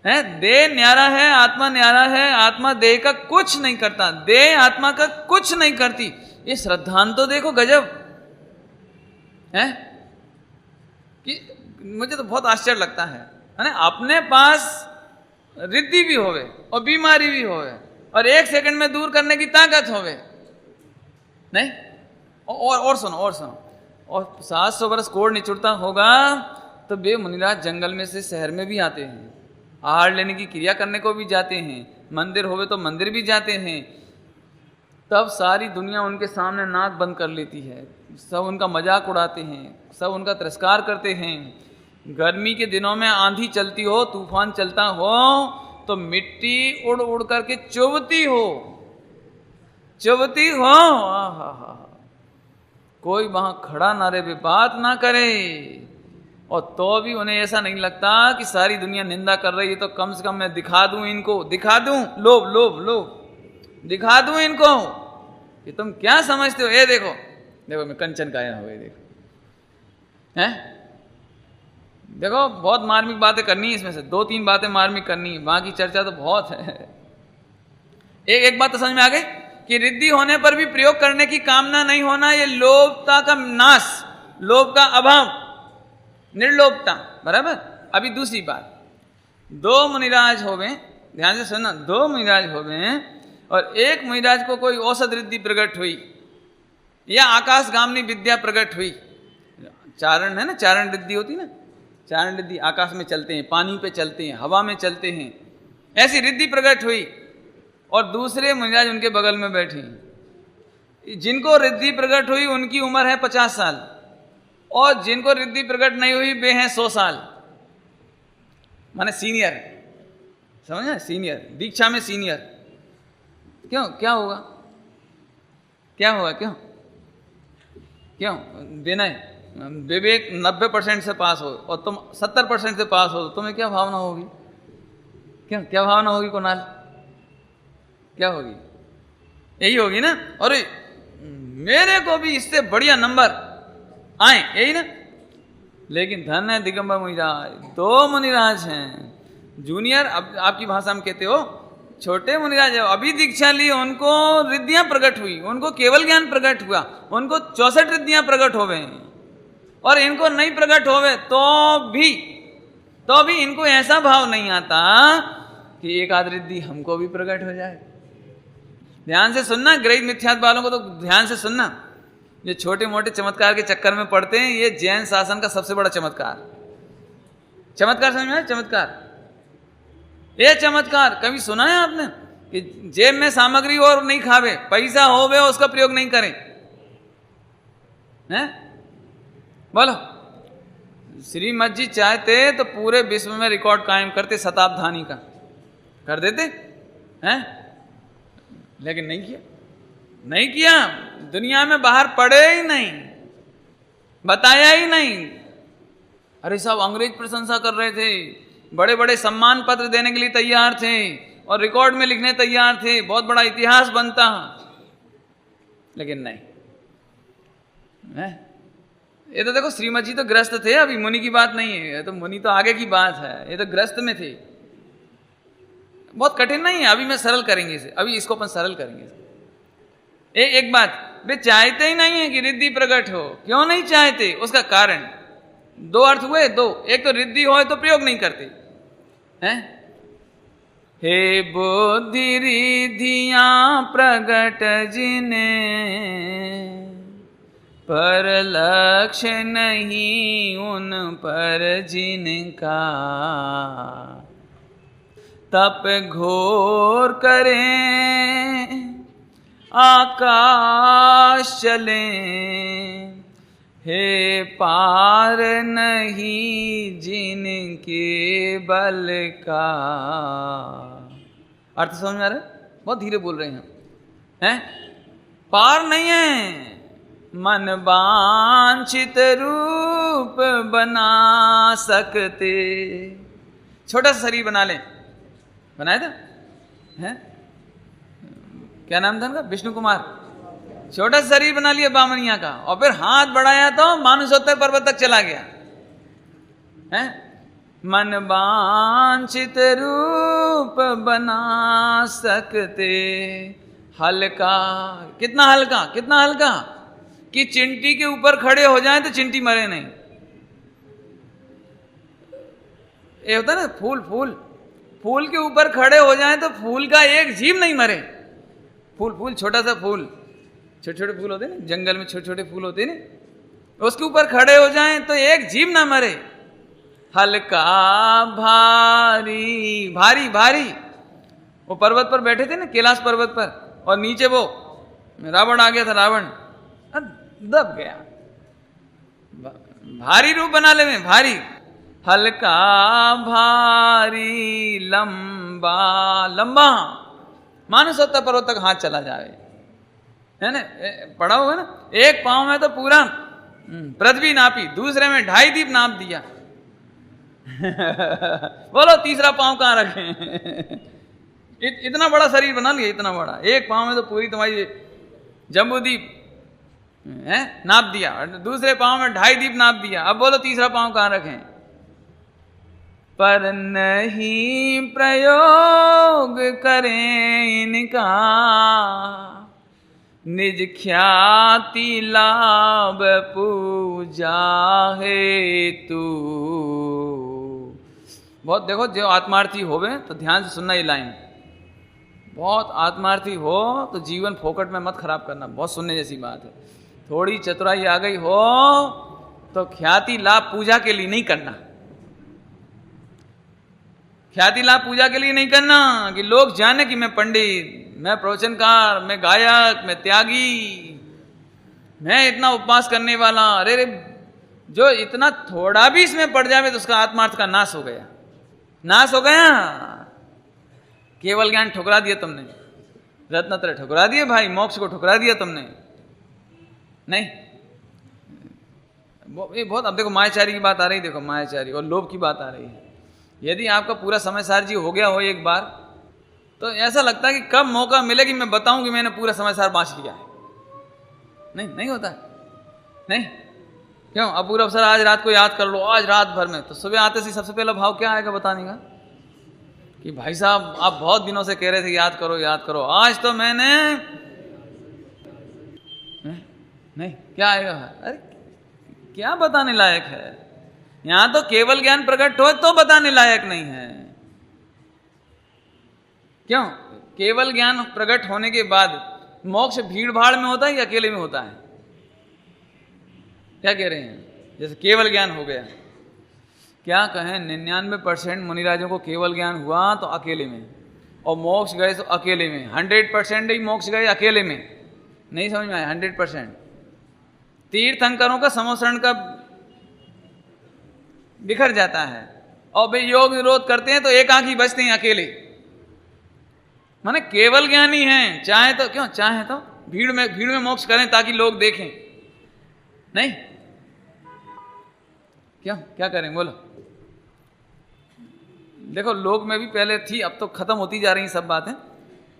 है देह न्यारा है, आत्मा न्यारा है, आत्मा देह का कुछ नहीं करता, देह आत्मा का कुछ नहीं करती। ये श्रद्धांत तो देखो, गजब है कि मुझे तो बहुत आश्चर्य लगता है ना। अपने पास रिद्धि भी होवे और बीमारी भी होवे और एक सेकंड में दूर करने की ताकत होवे, नहीं? और सुनो, और 700 वर्ष कोड़ निचुड़ता होगा तो बे मुनिराज जंगल में से शहर में भी आते हैं, आहार लेने की क्रिया करने को भी जाते हैं, मंदिर होवे तो मंदिर भी जाते हैं। तब सारी दुनिया उनके सामने नाक बंद कर लेती है, सब उनका मजाक उड़ाते हैं, सब उनका तिरस्कार करते हैं। गर्मी के दिनों में आंधी चलती हो, तूफान चलता हो तो मिट्टी उड़ उड़ करके चुभती हो। आहा, कोई वहां खड़ा ना रहे, बात ना करे, और तो भी उन्हें ऐसा नहीं लगता कि सारी दुनिया निंदा कर रही है तो कम से कम मैं दिखा दूं इनको, दिखा दूं, लोभ दिखा दूं इनको कि तुम क्या समझते हो। ये देखो मैं कंचन काया हुए, देखो हैं, देखो बहुत मार्मिक बातें करनी है, इसमें से 2-3 बातें मार्मिक करनी है, बाकी चर्चा तो बहुत है। एक बात तो समझ में आ गई कि रिद्धि होने पर भी प्रयोग करने की कामना नहीं होना, ये लोभता का नाश, लोभ का अभाव, निर्लोभता, बराबर। अभी दूसरी बात, 2 मुनिराज होवे, ध्यान से सुनना, 2 मुनिराज होवे और एक मुनिराज को कोई औसत रिद्धि प्रकट हुई या आकाशगामिनी विद्या प्रकट हुई। चारण है ना, चारण रिद्धि होती ना, चारण रिद्धि, आकाश में चलते हैं, पानी पे चलते हैं, हवा में चलते हैं, ऐसी रिद्धि प्रकट हुई। और दूसरे मुनिराज उनके बगल में बैठे, जिनको रिद्धि प्रकट हुई उनकी उम्र है 50 साल और जिनको रिद्धि प्रकट नहीं हुई वे हैं 100 साल, माने सीनियर, समझे, सीनियर, दीक्षा में सीनियर। क्यों, क्या होगा, क्यों विनय, विवेक 90% से पास हो और तुम 70% से पास हो तो तुम्हें क्या भावना होगी? क्या भावना होगी कुणाल? क्या होगी? यही होगी ना, अरे मेरे को भी इससे बढ़िया नंबर आए, यही ना। लेकिन धन है दिगंबर मुनिराज, 2 मुनिराज हैं जूनियर, अब आपकी भाषा में कहते हो छोटे मुनिराज, अभी दीक्षा ली, उनको रिद्धियां प्रकट हुई, उनको केवल ज्ञान प्रकट हुआ, उनको 64 रिद्धियां प्रकट हो गए, और इनको नहीं प्रकट होवे तो भी इनको ऐसा भाव नहीं आता कि एक आध रिद्धि हमको भी प्रकट हो जाए। ध्यान से सुनना, ग्रहित मिथ्यात्व वालों को तो ध्यान से सुनना, ये छोटे मोटे चमत्कार के चक्कर में पड़ते हैं, ये जैन शासन का सबसे बड़ा चमत्कार समझ में आया? चमत्कार, ये चमत्कार कभी सुना है आपने कि जेब में सामग्री और नहीं खावे, पैसा होवे उसका प्रयोग नहीं करें, हैं? बोलो, श्रीमद जी चाहते तो पूरे विश्व में रिकॉर्ड कायम करते, शताब्धानी का कर देते हैं, लेकिन नहीं किया, दुनिया में बाहर पड़े ही नहीं, बताया ही नहीं। अरे साहब, अंग्रेज प्रशंसा कर रहे थे, बड़े बड़े सम्मान पत्र देने के लिए तैयार थे और रिकॉर्ड में लिखने तैयार थे, बहुत बड़ा इतिहास बनता, लेकिन नहीं है? ये तो देखो, श्रीमद जी तो ग्रस्त थे, अभी मुनि की बात नहीं है, ये तो मुनि तो आगे की बात है, ये तो ग्रस्त में थे। बहुत कठिन नहीं है, अभी मैं सरल करेंगे इसे, अभी इसको अपन सरल करेंगे। एक बात, वे चाहते ही नहीं है कि रिद्धि प्रकट हो। क्यों नहीं चाहते? उसका कारण 2 अर्थ हुए, 2। एक तो रिद्धि हो तो प्रयोग नहीं करते हैं। हे बुद्धि रिद्धियां प्रगट जिने, पर लक्ष्य नहीं उन पर जिनका, तप घोर करें आकाश चले, हे पार नहीं जिनके बल का। अर्थ समझ में आ रहा है? बहुत धीरे बोल रहे हैं? पार नहीं है, मन वांछित रूप बना सकते। छोटा सा शरीर बना ले, बनाया था हैं? क्या नाम था उनका? विष्णु कुमार। छोटा सा शरीर बना लिया बामनिया का, और फिर हाथ बढ़ाया तो मानुषोत्तर पर्वत तक चला गया है। मन वांछित रूप बना सकते, हल्का, कितना हल्का, कितना हल्का कि चिंटी के ऊपर खड़े हो जाए तो चिंटी मरे नहीं। ये होता ना फूल, फूल फूल के ऊपर खड़े हो जाए तो फूल का एक जीव नहीं मरे। फूल, फूल छोटा सा फूल, छोटे छोटे फूल होते ना जंगल में, छोटे छोटे फूल होते ना, उसके ऊपर खड़े हो जाएं तो एक जीव ना मरे। हल्का भारी, भारी भारी। वो पर्वत पर बैठे थे ना, कैलाश पर्वत पर, और नीचे वो रावण आ गया था। रावण दब गया, भारी रूप बना ले में, भारी। हल्का भारी लंबा, लंबा मानुषोत्तर पर्वत तक हाथ चला जाए, है ना? पढ़ा होगा ना, एक पांव में तो पूरा पृथ्वी नापी, दूसरे में 2.5 दीप नाप दिया। बोलो तीसरा पांव कहां रखें? इतना बड़ा शरीर बना लिया, इतना बड़ा। एक पांव में तो पूरी तुम्हारी जम्बूद्वीप है नाप दिया, दूसरे पांव में 2.5 दीप नाप दिया। अब बोलो तीसरा पांव कहां रखें? पर नहीं प्रयोग करें इनका, निज ख्याति लाभ पूजा हेतु। बहुत देखो, जो आत्मार्थी होवे तो ध्यान से सुनना ये लाइन। बहुत आत्मार्थी हो तो जीवन फोकट में मत खराब करना, बहुत सुनने जैसी बात है। थोड़ी चतुराई आ गई हो तो ख्याति लाभ पूजा के लिए नहीं करना। ख्याति लाभ पूजा के लिए नहीं करना कि लोग जाने कि मैं पंडित, मैं प्रवचनकार, मैं गायक, मैं त्यागी, मैं इतना उपवास करने वाला। अरे रे, जो इतना थोड़ा भी इसमें पड़ जाए तो उसका आत्मार्थ का नाश हो गया, नाश हो गया। केवल ज्ञान ठुकरा दिया तुमने, रत्नत्रय ठुकरा दिए भाई, मोक्ष को ठुकरा दिया तुमने। नहीं, ये बहुत, अब देखो मायाचारी की बात आ रही, देखो मायाचारी और लोभ की बात आ रही है। यदि आपका पूरा समय सार जी हो गया हो एक बार, तो ऐसा लगता है कि कब मौका मिले कि मैं बताऊं कि मैंने पूरा समय सार बांच लिया है। नहीं, नहीं होता है। नहीं क्यों? अब पूरा अवसर आज रात को याद कर लो, आज रात भर में, तो सुबह आते से सबसे पहला भाव क्या आएगा बताने का? कि भाई साहब आप बहुत दिनों से कह रहे थे याद करो, याद करो, आज तो मैंने नहीं, क्या आएगा? अरे क्या बताने लायक है? यहां तो केवल ज्ञान प्रकट हो तो बताने लायक नहीं है। क्यों? केवल ज्ञान प्रकट होने के बाद मोक्ष भीड़ भाड़ में होता है या अकेले में होता है? क्या कह रहे हैं? जैसे केवल ज्ञान हो गया, क्या कहें, 99% मुनिराजों को केवल ज्ञान हुआ तो अकेले में, और मोक्ष गए तो अकेले में। 100% ही मोक्ष गए अकेले में। नहीं समझ में आया? 100%। तीर्थंकरों का समोसरण का बिखर जाता है, और वे योग निरोध करते हैं तो एक आंख ही बचते हैं अकेले। माने केवल ज्ञानी हैं, चाहे तो क्यों, चाहे तो भीड़ में मोक्ष करें ताकि लोग देखें। नहीं क्यों, क्या करें बोलो? देखो लोग में भी पहले थी, अब तो खत्म होती जा रही सब बातें।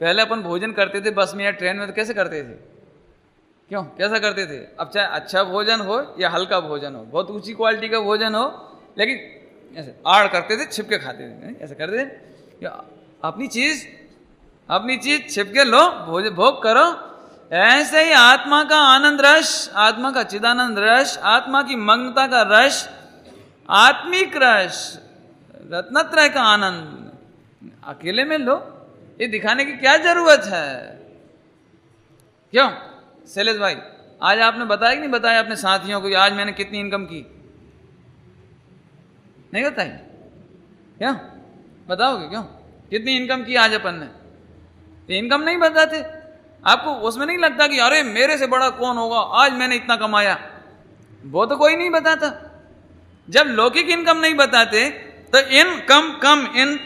पहले अपन भोजन करते थे बस में या ट्रेन में, तो कैसे करते थे? क्यों, कैसा करते थे? अब चाहे अच्छा भोजन हो या हल्का भोजन हो, बहुत ऊंची क्वालिटी का भोजन हो, लेकिन ऐसे आड़ करते थे, छिपके खाते थे। ऐसा करते थे, अपनी चीज छिपके लो, भोग करो। ऐसे ही आत्मा का आनंद रस, आत्मा का चिदानंद रस, आत्मा की मग्नता का रस, आत्मिक रस, रत्नत्रय का आनंद अकेले में लो। ये दिखाने की क्या जरूरत है? क्यों शैलेश भाई, आज आपने बताया कि नहीं बताया अपने साथियों को आज मैंने कितनी इनकम की? नहीं बताई? क्यों बताओगे? क्यों कितनी इनकम की आज अपन ने? तो इनकम नहीं बताते आपको, उसमें नहीं लगता कि अरे मेरे से बड़ा कौन होगा, आज मैंने इतना कमाया। वो तो कोई नहीं बताता। जब लौकिक इनकम नहीं बताते तो इनकम कम इन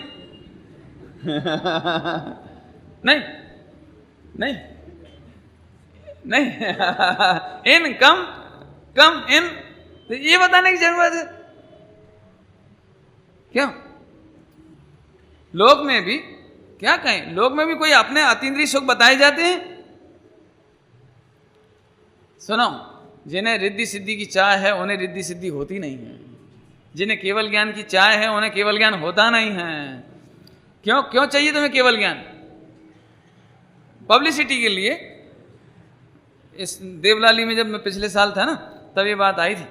नहीं नहीं नहीं इनकम कम इन, तो ये बताने की जरूरत है क्यों? लोक में भी क्या कहें, लोक में भी कोई अपने अतीन्द्रिय सुख बताए जाते हैं? सुनो, जिन्हें रिद्धि सिद्धि की चाह है उन्हें रिद्धि सिद्धि होती नहीं है, जिन्हें केवल ज्ञान की चाह है उन्हें केवल ज्ञान होता नहीं है। क्यों क्यों चाहिए तुम्हें केवल ज्ञान? पब्लिसिटी के लिए। इस देवलाली में जब मैं पिछले साल था ना, तब ये बात आई थी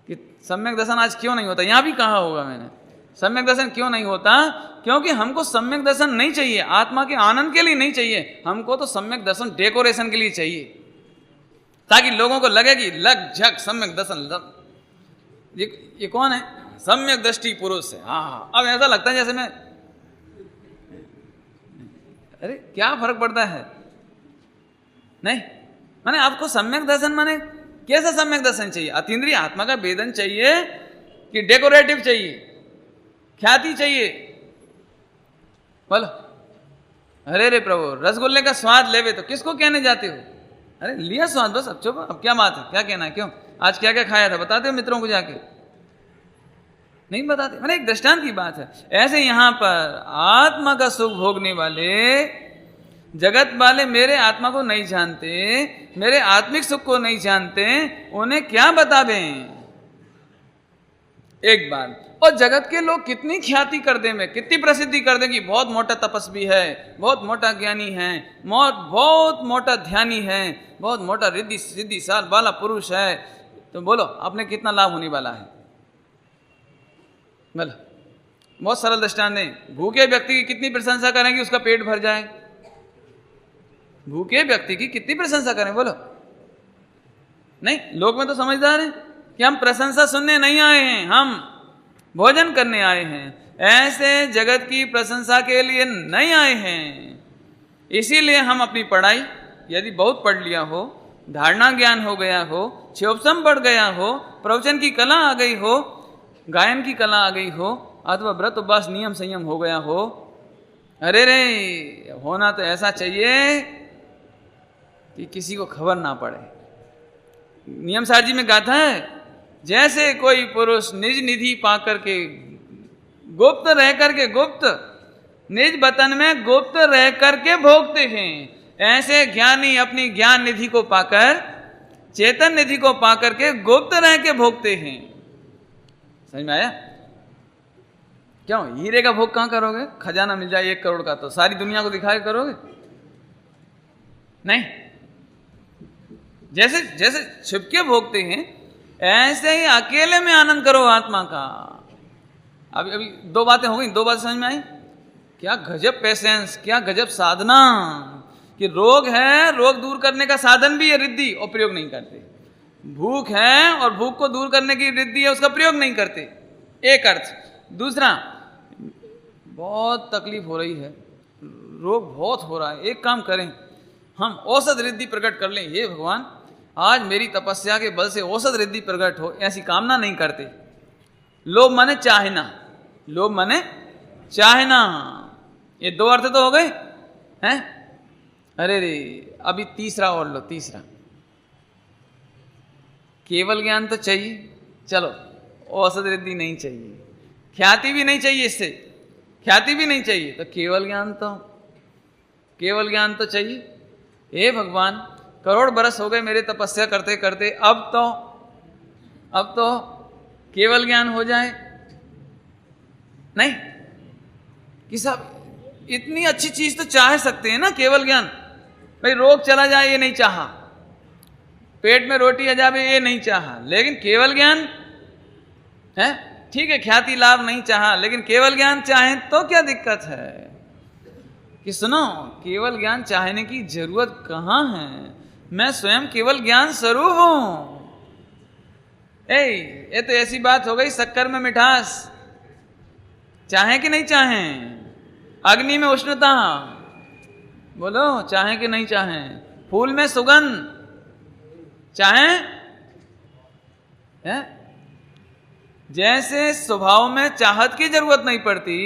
कि सम्यक दर्शन आज क्यों नहीं होता। यहां भी कहा होगा मैंने, सम्यक दर्शन क्यों नहीं होता? क्योंकि हमको सम्यक दर्शन नहीं चाहिए, आत्मा के आनंद के लिए नहीं चाहिए, हमको तो सम्यक दर्शन डेकोरेशन के लिए चाहिए, ताकि लोगों को लगे कि लग झक सम्यक दर्शन। ये कौन है? सम्यक दृष्टि पुरुष है। हाँ, अब ऐसा लगता है जैसे मैं, अरे क्या फर्क पड़ता है? नहीं, माने आपको सम्यक दर्शन माने कैसा सम्यक दर्शन चाहिए? अतीन्द्रिय आत्मा का वेदन चाहिए कि डेकोरेटिव चाहिए, ख्याति चाहिए? बोलो। अरे रे प्रभु, रसगुल्ले का स्वाद लेवे तो किसको कहने जाते हो? अरे लिया स्वाद बस, अब चुप, अब क्या बात है, क्या कहना है? क्यों आज क्या क्या खाया था बताते हो मित्रों को जाके? नहीं बताते। मैंने एक दृष्टांत की बात है। ऐसे यहां पर आत्मा का सुख भोगने वाले जगत वाले मेरे आत्मा को नहीं जानते, मेरे आत्मिक सुख को नहीं जानते, उन्हें क्या बतावें? एक बार। और जगत के लोग कितनी ख्याति कर दें, में कितनी प्रसिद्धि कर दें कि बहुत मोटा तपस्वी है, बहुत मोटा ज्ञानी है, बहुत मोटा ध्यानी है, बहुत मोटा रिद्धि सिद्धि साल वाला पुरुष है। तो बोलो अपने कितना लाभ होने वाला है? बोलो। बहुत सरल दृष्टांत दें। भूखे व्यक्ति की कितनी प्रशंसा करेंगे उसका पेट भर जाए? भूखे व्यक्ति की कितनी प्रशंसा करें? बोलो। नहीं, लोग में तो समझदार हैं कि हम प्रशंसा सुनने नहीं आए हैं, हम भोजन करने आए हैं। ऐसे जगत की प्रशंसा के लिए नहीं आए हैं। इसीलिए हम अपनी पढ़ाई यदि बहुत पढ़ लिया हो, धारणा ज्ञान हो गया हो, क्षोभसम बढ़ गया हो, प्रवचन की कला आ गई हो, गायन की कला आ गई हो, अथवा व्रत उपवास नियम संयम हो गया हो, अरे रे होना तो ऐसा चाहिए कि किसी को खबर ना पड़े। नियम सार जी में गाथा है, जैसे कोई पुरुष निज निधि पा करके गुप्त रह करके, गुप्त निज वतन में गुप्त रह करके भोगते हैं, ऐसे ज्ञानी अपनी ज्ञान निधि को पाकर, चेतन निधि को पाकर के गुप्त रह के भोगते हैं। समझ में आया? क्यों हीरे का भोग कहां करोगे? खजाना मिल जाए 1 करोड़ का तो सारी दुनिया को दिखाए करोगे? नहीं, जैसे जैसे छिपके भोगते हैं ऐसे ही अकेले में आनंद करो आत्मा का। अभी 2 बातें हो गई, 2 बातें समझ में आई? क्या गजब पेशेंस, क्या गजब साधना कि रोग है, रोग दूर करने का साधन भी है रिद्धि, और प्रयोग नहीं करते। भूख है और भूख को दूर करने की रिद्धि है, उसका प्रयोग नहीं करते। एक अर्थ। दूसरा, बहुत तकलीफ हो रही है, रोग बहुत हो रहा है, एक काम करें, हम औसत रिद्धि प्रकट कर लें। हे भगवान, आज मेरी तपस्या के बल से औसत रिद्धि प्रकट हो, ऐसी कामना नहीं करते। लोभ माने चाहना, लोभ माने चाहना। ये 2 अर्थ तो हो गए हैं। अरे रे, अभी तीसरा और लो। तीसरा, केवल ज्ञान तो चाहिए, चलो औसत रिद्धि नहीं चाहिए, ख्याति भी नहीं चाहिए, इससे ख्याति भी नहीं चाहिए, तो केवल ज्ञान तो चाहिए। हे भगवान, करोड़ बरस हो गए मेरे तपस्या करते करते, अब तो केवल ज्ञान हो जाए। नहीं कि साहब इतनी अच्छी चीज तो चाह सकते हैं ना, केवल ज्ञान। भाई रोग चला जाए ये नहीं चाहा, पेट में रोटी आ जावे ये नहीं चाहा, लेकिन केवल ज्ञान है। ठीक है, ख्याति लाभ नहीं चाहा, लेकिन केवल ज्ञान चाहें तो क्या दिक्कत है? कि सुनो, केवल ज्ञान चाहने की जरूरत कहां है? मैं स्वयं केवल ज्ञान स्वरूप हूं। ये तो ऐसी बात हो गई, शक्कर में मिठास, चाहें कि नहीं चाहें? अग्नि में उष्णता, बोलो चाहें कि नहीं चाहें? फूल में सुगंध, चाहें है? जैसे स्वभाव में चाहत की जरूरत नहीं पड़ती,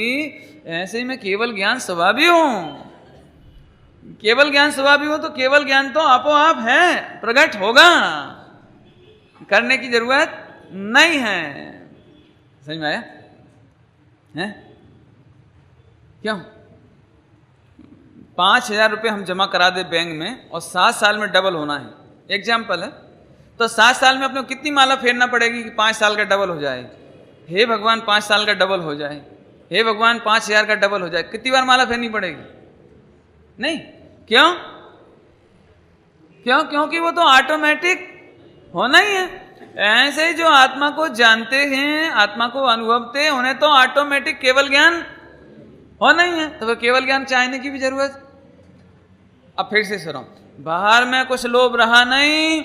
ऐसे ही मैं केवल ज्ञान स्वभावी हूं। केवल ज्ञान स्वभावी हो तो केवल ज्ञान तो आपो आप है, प्रकट होगा, करने की जरूरत नहीं है। समझ में आया? है? क्यों? 5,000 रुपये हम जमा करा दे बैंक में और 7 साल में डबल होना है, एग्जाम्पल है, तो 7 साल में अपने को कितनी माला फेरना पड़ेगी कि 5 साल का डबल हो जाए? हे भगवान 5 साल का डबल हो जाए, हे भगवान 5,000 का डबल हो जाए। कितनी बार माला फेरनी पड़ेगी? नहीं। क्यों? क्यों? क्योंकि वो तो ऑटोमेटिक होना ही है। ऐसे ही जो आत्मा को जानते हैं, आत्मा को अनुभवते हैं, उन्हें तो ऑटोमेटिक केवल ज्ञान होना ही है, तो फिर केवल ज्ञान चाहने की भी जरूरत। अब फिर से सुनो, बाहर में कुछ लोभ रहा नहीं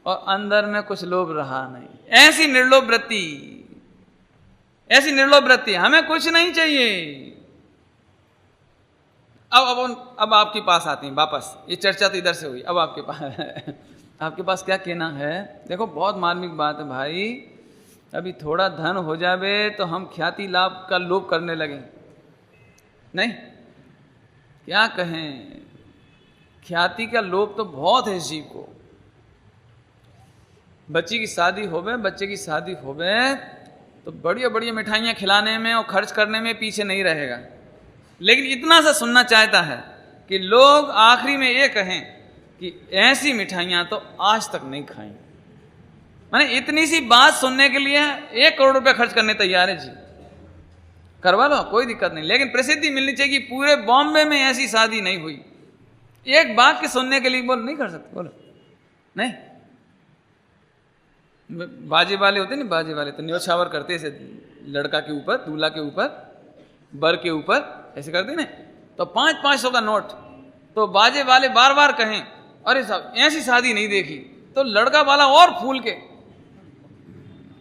और अंदर में कुछ लोभ रहा नहीं, ऐसी निर्लोभ वृत्ति, ऐसी निर्लोभ वृत्ति, हमें कुछ नहीं चाहिए। अब आपके पास आते हैं वापस, ये चर्चा तो इधर से हुई, अब आपके पास आपके पास क्या कहना है? देखो बहुत मार्मिक बात है भाई, अभी थोड़ा धन हो जावे तो हम ख्याति लाभ का लोभ करने लगे। नहीं, क्या कहें, ख्याति का लोभ तो बहुत है जीव को। बच्ची की शादी होवे, बच्चे की शादी होवे तो बढ़िया बढ़िया मिठाइयाँ खिलाने में और खर्च करने में पीछे नहीं रहेगा, लेकिन इतना सा सुनना चाहता है कि लोग आखिरी में ये कहें कि ऐसी मिठाइयाँ तो आज तक नहीं खाई। माने इतनी सी बात सुनने के लिए 1 करोड़ रुपए खर्च करने तैयार है जी, करवा लो कोई दिक्कत नहीं, लेकिन प्रसिद्धि मिलनी चाहिए कि पूरे बॉम्बे में ऐसी शादी नहीं हुई। एक बात के सुनने के लिए बोल नहीं कर सकते, बोलो नहीं। बाजे वाले होते ना, बाजे वाले तो न्योछावर करते ऐसे लड़का के ऊपर, दूल्हा के ऊपर, बर के ऊपर ऐसे करते ना, तो 500 का नोट, तो बाजे वाले बार बार कहें अरे साहब ऐसी शादी नहीं देखी, तो लड़का वाला और फूल के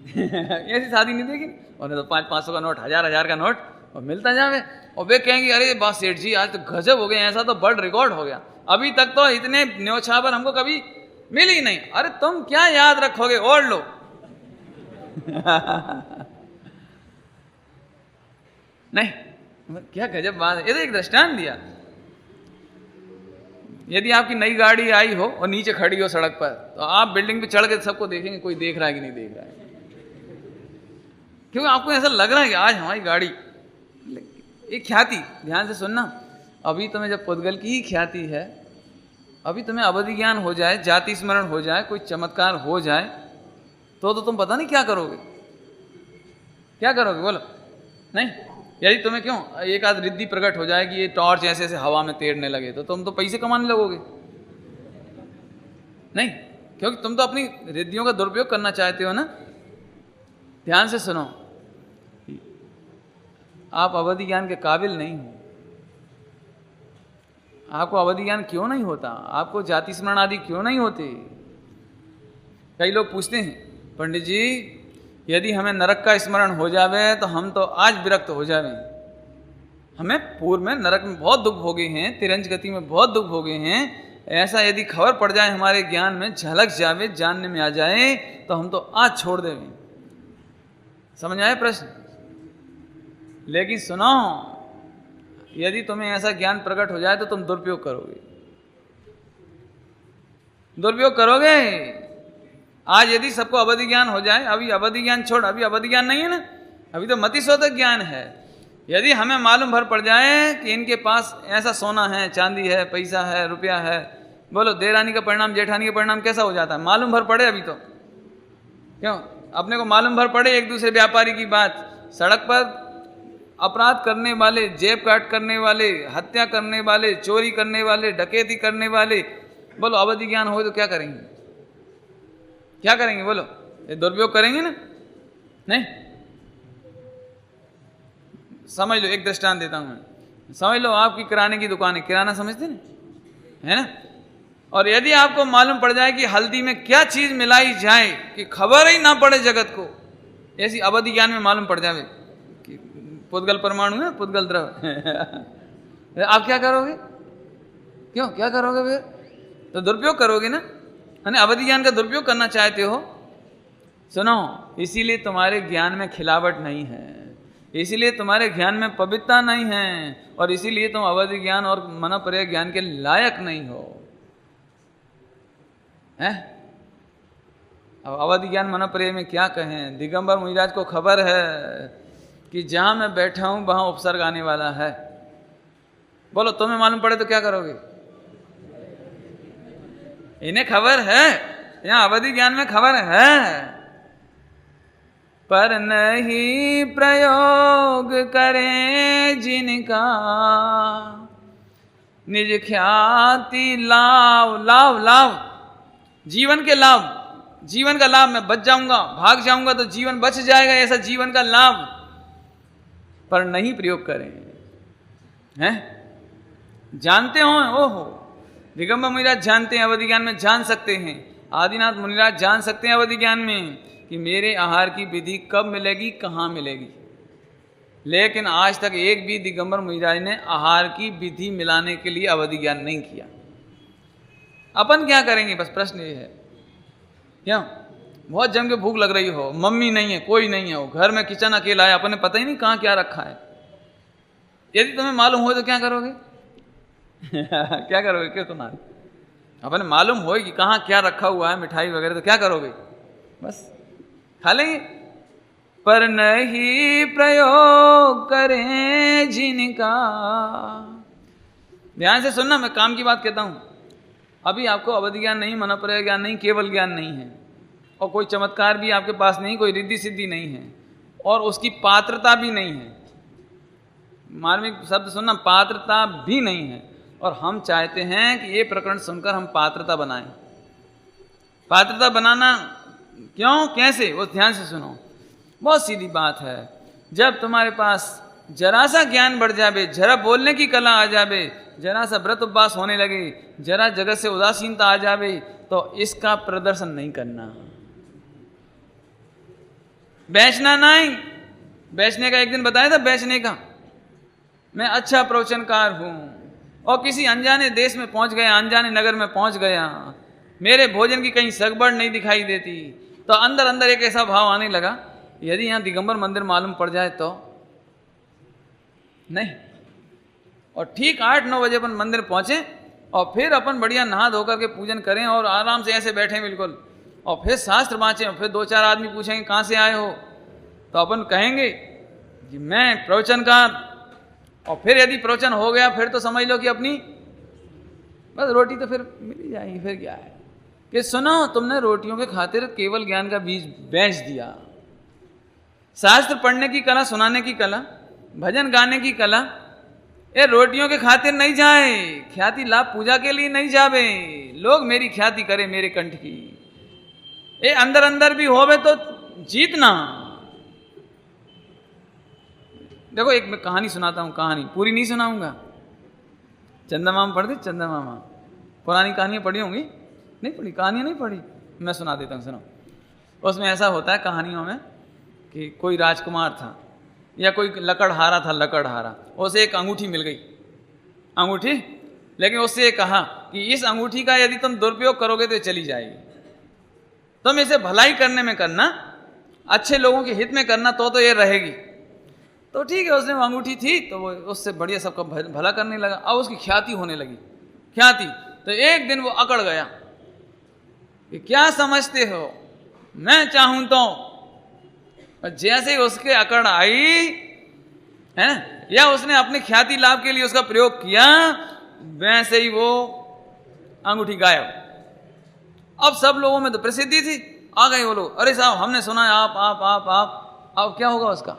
ऐसी शादी नहीं देखी, और तो 500 का नोट, 1000 का नोट और मिलता जावे, और वे कहेंगे अरे बस सेठ जी आज तो गजब हो गया, ऐसा तो वर्ल्ड रिकॉर्ड हो गया, अभी तक तो इतने न्योछावर हमको कभी मिली ही नहीं। अरे तुम क्या याद रखोगे, ओढ़ लो नहीं, क्या गजब बात है। ये तो एक दृष्टांत दिया, यदि आपकी नई गाड़ी आई हो और नीचे खड़ी हो सड़क पर, तो आप बिल्डिंग पे चढ़ के सबको देखेंगे कोई देख रहा है कि नहीं देख रहा है, क्योंकि आपको ऐसा लग रहा है कि आज हमारी गाड़ी। एक ख्याति, ध्यान से सुनना, अभी तुम्हें जब पुद्गल की ही ख्याति है, अभी तुम्हें अवधि ज्ञान हो जाए, जाति स्मरण हो जाए, कोई चमत्कार हो जाए, तो तुम पता नहीं क्या करोगे, क्या करोगे बोलो। नहीं, यदि तुम्हें क्यों एक आध रिद्धि प्रकट हो जाए कि ये टॉर्च ऐसे ऐसे हवा में तैरने लगे, तो तुम तो पैसे कमाने लगोगे। नहीं, क्योंकि तुम तो अपनी रिद्धियों का दुरुपयोग करना चाहते हो ना। ध्यान से सुनो, आप अवधि ज्ञान के काबिल नहीं हो। आपको अवधि ज्ञान क्यों नहीं होता, आपको जाति स्मरण आदि क्यों नहीं होते। कई लोग पूछते हैं पंडित जी यदि हमें नरक का स्मरण हो जावे तो हम तो आज विरक्त हो जावे, हमें पूर्व में नरक में बहुत दुख भोगे हैं, तिरंज गति में बहुत दुख भोगे हैं, ऐसा यदि खबर पड़ जाए हमारे ज्ञान में, झलक जावे, जानने में आ जाए, तो हम तो आज छोड़ देंगे। समझ आए प्रश्न? लेकिन सुनो, यदि तुम्हें ऐसा ज्ञान प्रकट हो जाए तो तुम दुरुपयोग करोगे, दुरुपयोग करोगे। आज यदि सबको अवधि ज्ञान हो जाए, अभी अवधि ज्ञान छोड़, अभी अवधि ज्ञान नहीं है ना, अभी तो मतिशोधक ज्ञान है। यदि हमें मालूम भर पड़ जाए कि इनके पास ऐसा सोना है, चांदी है, पैसा है, रुपया है, बोलो देरानी का परिणाम जेठानी का परिणाम कैसा हो जाता है? मालूम भर पड़े अभी तो, क्यों अपने को मालूम भर पड़े एक दूसरे व्यापारी की बात, सड़क पर अपराध करने वाले, जेब काट करने वाले, हत्या करने वाले, चोरी करने वाले, डकैती करने वाले, बोलो अवधि ज्ञान हो तो क्या करेंगे? क्या करेंगे बोलो? ये दुरुपयोग करेंगे ना? नहीं, समझ लो, एक दृष्टांत देता हूं मैं। समझ लो आपकी किराने की दुकान है, किराना समझते ना, है ना? और यदि आपको मालूम पड़ जाए कि हल्दी में क्या चीज मिलाई जाए कि खबर ही ना पड़े जगत को, ऐसी अवधि ज्ञान में मालूम पड़ जाए कि पुद्गल परमाणु है, पुद्गल द्रव आप क्या करोगे? क्यों क्या करोगे फिर? तो दुरुपयोग करोगे ना। अवधि ज्ञान का दुरुपयोग करना चाहते हो सुनो, इसीलिए तुम्हारे ज्ञान में खिलावट नहीं है, इसीलिए तुम्हारे ज्ञान में पवित्रता नहीं है, और इसीलिए तुम अवधि ज्ञान और मनोपर्य ज्ञान के लायक नहीं हो। हैं? अब अवधि ज्ञान मनोपर्य में क्या कहें? दिगंबर मुनिराज को खबर है कि जहां मैं बैठा हूं वहां उपसर्ग आने वाला है। बोलो, तुम्हें मालूम पड़े तो क्या करोगे? इन्हें खबर है, यहां अवधि ज्ञान में खबर है, पर नहीं प्रयोग करें जिनका, निज ख्याति लाभ। लाभ लाभ जीवन के लाभ, जीवन का लाभ। मैं बच जाऊंगा, भाग जाऊंगा तो जीवन बच जाएगा, ऐसा जीवन का लाभ, पर नहीं प्रयोग करें। हैं? जानते हो? ओहो, दिगंबर मुनिराज जानते हैं, अवधि ज्ञान में जान सकते हैं। आदिनाथ मुनिराज जान सकते हैं अवधि ज्ञान में कि मेरे आहार की विधि कब मिलेगी, कहाँ मिलेगी। लेकिन आज तक एक भी दिगंबर मुनिराज ने आहार की विधि मिलाने के लिए अवधि ज्ञान नहीं किया। अपन क्या करेंगे? बस प्रश्न ये है, क्यों? बहुत जम के भूख लग रही हो, मम्मी नहीं है, कोई नहीं है, वो घर में किचन अकेला है, अपन ने पता ही नहीं कहाँ क्या रखा है। यदि तुम्हें मालूम हो तो क्या करोगे? क्या करोगे? क्यों तुम्हारे अपन मालूम हो कि कहाँ क्या रखा हुआ है, मिठाई वगैरह, तो क्या करोगे? बस खा लेंगे। पर नहीं प्रयोग करें जिनका। ध्यान से सुनना, मैं काम की बात कहता हूं। अभी आपको अवधि ज्ञान नहीं, मनोपर्य ज्ञान नहीं, केवल ज्ञान नहीं है, और कोई चमत्कार भी आपके पास नहीं, कोई रिद्धि सिद्धि नहीं है, और उसकी पात्रता भी नहीं है। मार्मिक शब्द सुनना, पात्रता भी नहीं है। और हम चाहते हैं कि ये प्रकरण सुनकर हम पात्रता बनाएं। पात्रता बनाना क्यों, कैसे, वो ध्यान से सुनो। बहुत सीधी बात है, जब तुम्हारे पास जरा सा ज्ञान बढ़ जावे, जरा बोलने की कला आ जावे, जरा सा व्रत उपवास होने लगे, जरा जगत से उदासीनता आ जावे, तो इसका प्रदर्शन नहीं करना। बेचना नहीं। बेचने का एक दिन बताया था, बेचने का। मैं अच्छा प्रवचनकार हूं और किसी अनजाने देश में पहुंच गया, अनजाने नगर में पहुंच गया, मेरे भोजन की कहीं सगबड़ नहीं दिखाई देती, तो अंदर अंदर एक ऐसा भाव आने लगा, यदि यहां दिगंबर मंदिर मालूम पड़ जाए तो नहीं। और ठीक 8-9 बजे अपन मंदिर पहुंचे, और फिर अपन बढ़िया नहा धोकर के पूजन करें और आराम से ऐसे बैठे बिल्कुल, और फिर शास्त्र बाँचें, और फिर 2-4 आदमी पूछेंगे कहाँ से आए हो, तो अपन कहेंगे कि मैं प्रवचनकार। और फिर यदि प्रवचन हो गया, फिर तो समझ लो कि अपनी बस रोटी तो फिर मिल ही जाएगी। फिर क्या है कि सुनो, तुमने रोटियों के खातिर केवल ज्ञान का बीज बेच दिया। शास्त्र पढ़ने की कला, सुनाने की कला, भजन गाने की कला, ये रोटियों के खातिर नहीं जाए, ख्याति लाभ पूजा के लिए नहीं जावे। लोग मेरी ख्याति करे, मेरे कंठ की। ये अंदर अंदर भी होवे तो जीतना। देखो, एक मैं कहानी सुनाता हूं, कहानी पूरी नहीं सुनाऊंगा। चंदा मामा पढ़ दे, चंदा मामा। पुरानी कहानियां पढ़ी होंगी? नहीं पढ़ी? कहानियां नहीं पढ़ी? मैं सुना देता हूं, सुनो। उसमें ऐसा होता है कहानियों में कि कोई राजकुमार था या कोई लकड़हारा था, लकड़हारा। उसे एक अंगूठी मिल गई, अंगूठी, लेकिन उससे कहा कि इस अंगूठी का यदि तुम दुरुपयोग करोगे तो चली जाएगी, तुम इसे भलाई करने में करना, अच्छे लोगों के हित में करना, तो ये रहेगी। तो ठीक है, उसने वो अंगूठी थी तो वो उससे बढ़िया सबका भला करने लगा। अब उसकी ख्याति होने लगी, ख्याति। तो एक दिन वो अकड़ गया कि क्या समझते हो, मैं चाहूं तो। जैसे ही उसके अकड़ आई है ना, या उसने अपने ख्याति लाभ के लिए उसका प्रयोग किया, वैसे ही वो अंगूठी गायब। अब सब लोगों में तो प्रसिद्धि थी, आ गए वो लोग, अरे साहब हमने सुना है आप। अब क्या होगा उसका?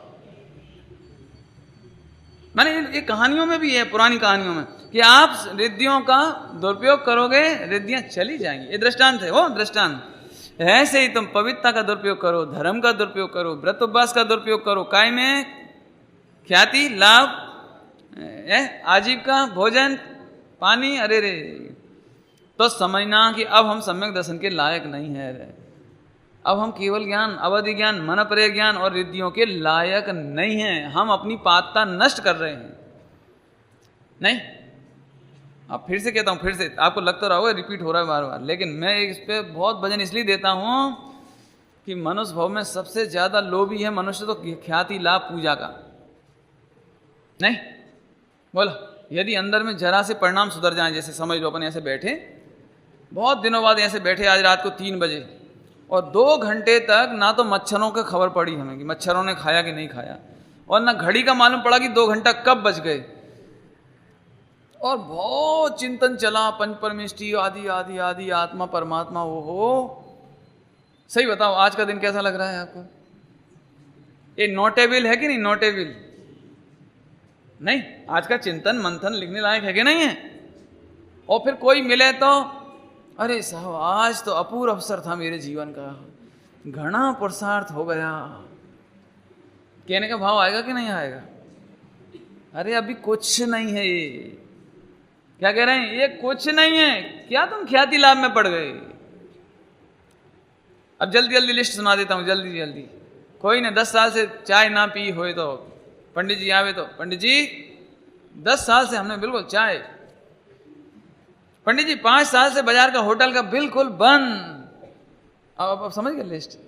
मैंने ये कहानियों में भी है, पुरानी कहानियों में, कि आप रिद्धियों का दुरुपयोग करोगे, रिद्धियां चली जाएंगी। ये दृष्टांत है, वो दृष्टांत। ऐसे ही तुम पवित्रता का दुरुपयोग करो, धर्म का दुरुपयोग करो, व्रत उपवास का दुरुपयोग करो, काय में ख्याति लाभ, आजीविका, भोजन, पानी, अरे रे, तो समझना कि अब हम सम्यक दर्शन के लायक नहीं है। अब हम केवल ज्ञान, अवधि ज्ञान, मनोपर्य ज्ञान और रिद्धियों के लायक नहीं हैं। हम अपनी पात्रता नष्ट कर रहे हैं। नहीं, अब फिर से कहता हूं, फिर से आपको लगता रहा होगा रिपीट हो रहा है बार बार, लेकिन मैं इस पे बहुत वजन इसलिए देता हूं कि मनुष्य भाव में सबसे ज्यादा लोभी है मनुष्य तो ख्याति लाभ पूजा का, नहीं बोला। यदि अंदर में जरा से परिणाम सुधर जाए, जैसे समझ लो अपन ऐसे बैठे, बहुत दिनों बाद ऐसे बैठे आज रात को 3 बजे, और 2 घंटे तक ना तो मच्छरों की खबर पड़ी हमें कि मच्छरों ने खाया कि नहीं खाया, और ना घड़ी का मालूम पड़ा कि 2 घंटा कब बच गए, और बहुत चिंतन चला पंच परमेष्टि आदि आदि आदि आत्मा परमात्मा। वो हो सही बताओ आज का दिन कैसा लग रहा है आपको? ये नोटेबल है कि नहीं? नोटेबल नहीं? आज का चिंतन मंथन लिखने लायक है कि नहीं है? और फिर कोई मिले तो अरे साहब आज तो अपूर्व अवसर था मेरे जीवन का, घना पुरुषार्थ हो गया, कहने का भाव आएगा कि नहीं आएगा? अरे अभी कुछ नहीं है, ये क्या कह रहे हैं? ये कुछ नहीं है, क्या तुम ख्याति लाभ में पड़ गए? अब जल्दी जल्दी लिस्ट सुना देता हूं, जल्दी जल्दी। कोई ने 10 साल से चाय ना पी हो तो पंडित जी आवे तो, पंडित जी 10 साल से हमने बिल्कुल चाय, पंडित जी 5 साल से बाजार का होटल का बिल्कुल बंद। अब समझ गए लिस्ट?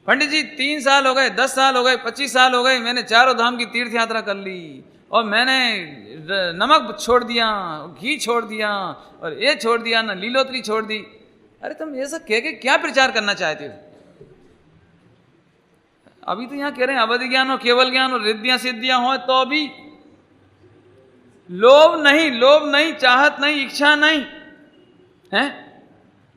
पंडित जी 3 साल हो गए, 10 साल हो गए, 25 साल हो गए, मैंने 4 धाम की तीर्थ यात्रा कर ली, और मैंने नमक छोड़ दिया, घी छोड़ दिया, और ये छोड़ दिया ना, लीलोतरी छोड़ दी। अरे तुम ये सब कह के क्या प्रचार करना चाहते हो? अभी तो यहां कह रहे हैं अवधि ज्ञान हो, केवल ज्ञान हो, रिद्धियां सिद्धियां हो, तो अभी लोभ नहीं, लोभ नहीं, चाहत नहीं, इच्छा नहीं है,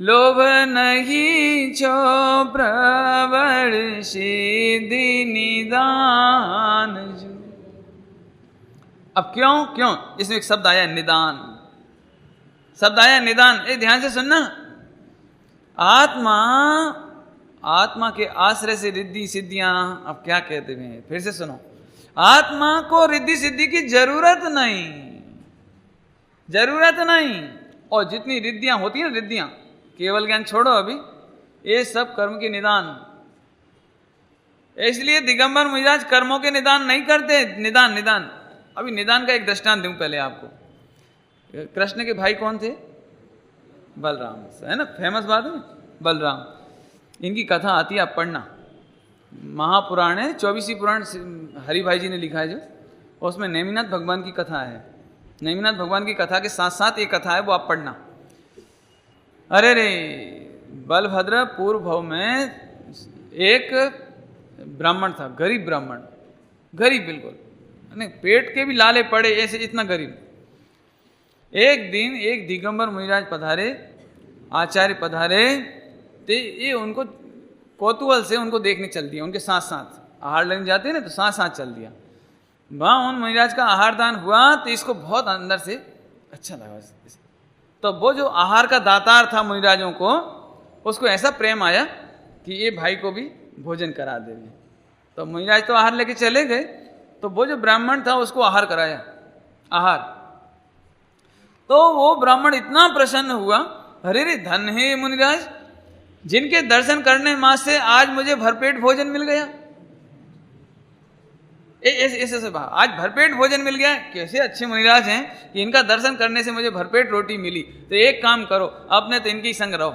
लोभ नहीं छो प्रबल सिद्धि निदान जो। अब क्यों क्यों इसमें एक शब्द आया निदान, शब्द आया निदान। ये ध्यान से सुनना, आत्मा के आश्रय से रिद्धि सिद्धियां, अब क्या कहते हैं फिर से सुनो, आत्मा को रिद्धि सिद्धि की जरूरत नहीं, जरूरत नहीं। और जितनी रिद्धियां होती है ना, रिद्धियां, केवल ज्ञान छोड़ो अभी, ये सब कर्म के निदान। इसलिए दिगंबर मिजाज कर्मों के निदान नहीं करते, निदान निदान। अभी निदान का एक दृष्टांत दूं पहले आपको। कृष्ण के भाई कौन थे? बलराम, है ना, फेमस बात है बलराम। इनकी कथा आती है, आप पढ़ना, महापुराण है, 24वीं पुराण हरि भाई जी ने लिखा है जो, उसमें नेमिनाथ भगवान की कथा है। नेमिनाथ भगवान की कथा के साथ साथ एक कथा है, वो आप पढ़ना। अरे रे, बलभद्र पूर्व भव में एक ब्राह्मण था, गरीब ब्राह्मण, गरीब बिल्कुल, पेट के भी लाले पड़े ऐसे, इतना गरीब। एक दिन एक दिगंबर मुनिराज पधारे, आचार्य पधारे, तो ये उनको कौतूहल से उनको देखने चल दिया, उनके साथ साथ आहार लेने जाते हैं ना, तो साथ साथ चल दिया। वहाँ उन मुनिराज का आहार दान हुआ, तो इसको बहुत अंदर से अच्छा लगा। तो वो जो आहार का दातार था मुनिराजों को, उसको ऐसा प्रेम आया कि ये भाई को भी भोजन करा देंगे। तो मुनिराज तो आहार लेके चले गए, तो वो जो ब्राह्मण था उसको आहार कराया, आहार। तो वो ब्राह्मण इतना प्रसन्न हुआ, अरे रे धन है मुनिराज, जिनके दर्शन करने मात्र से आज मुझे भरपेट भोजन मिल गया। ऐसे से आज भरपेट भोजन मिल गया, कैसे अच्छे मुनिराज हैं कि इनका दर्शन करने से मुझे भरपेट रोटी मिली। तो एक काम करो, अपने तो इनके ही संग रहो,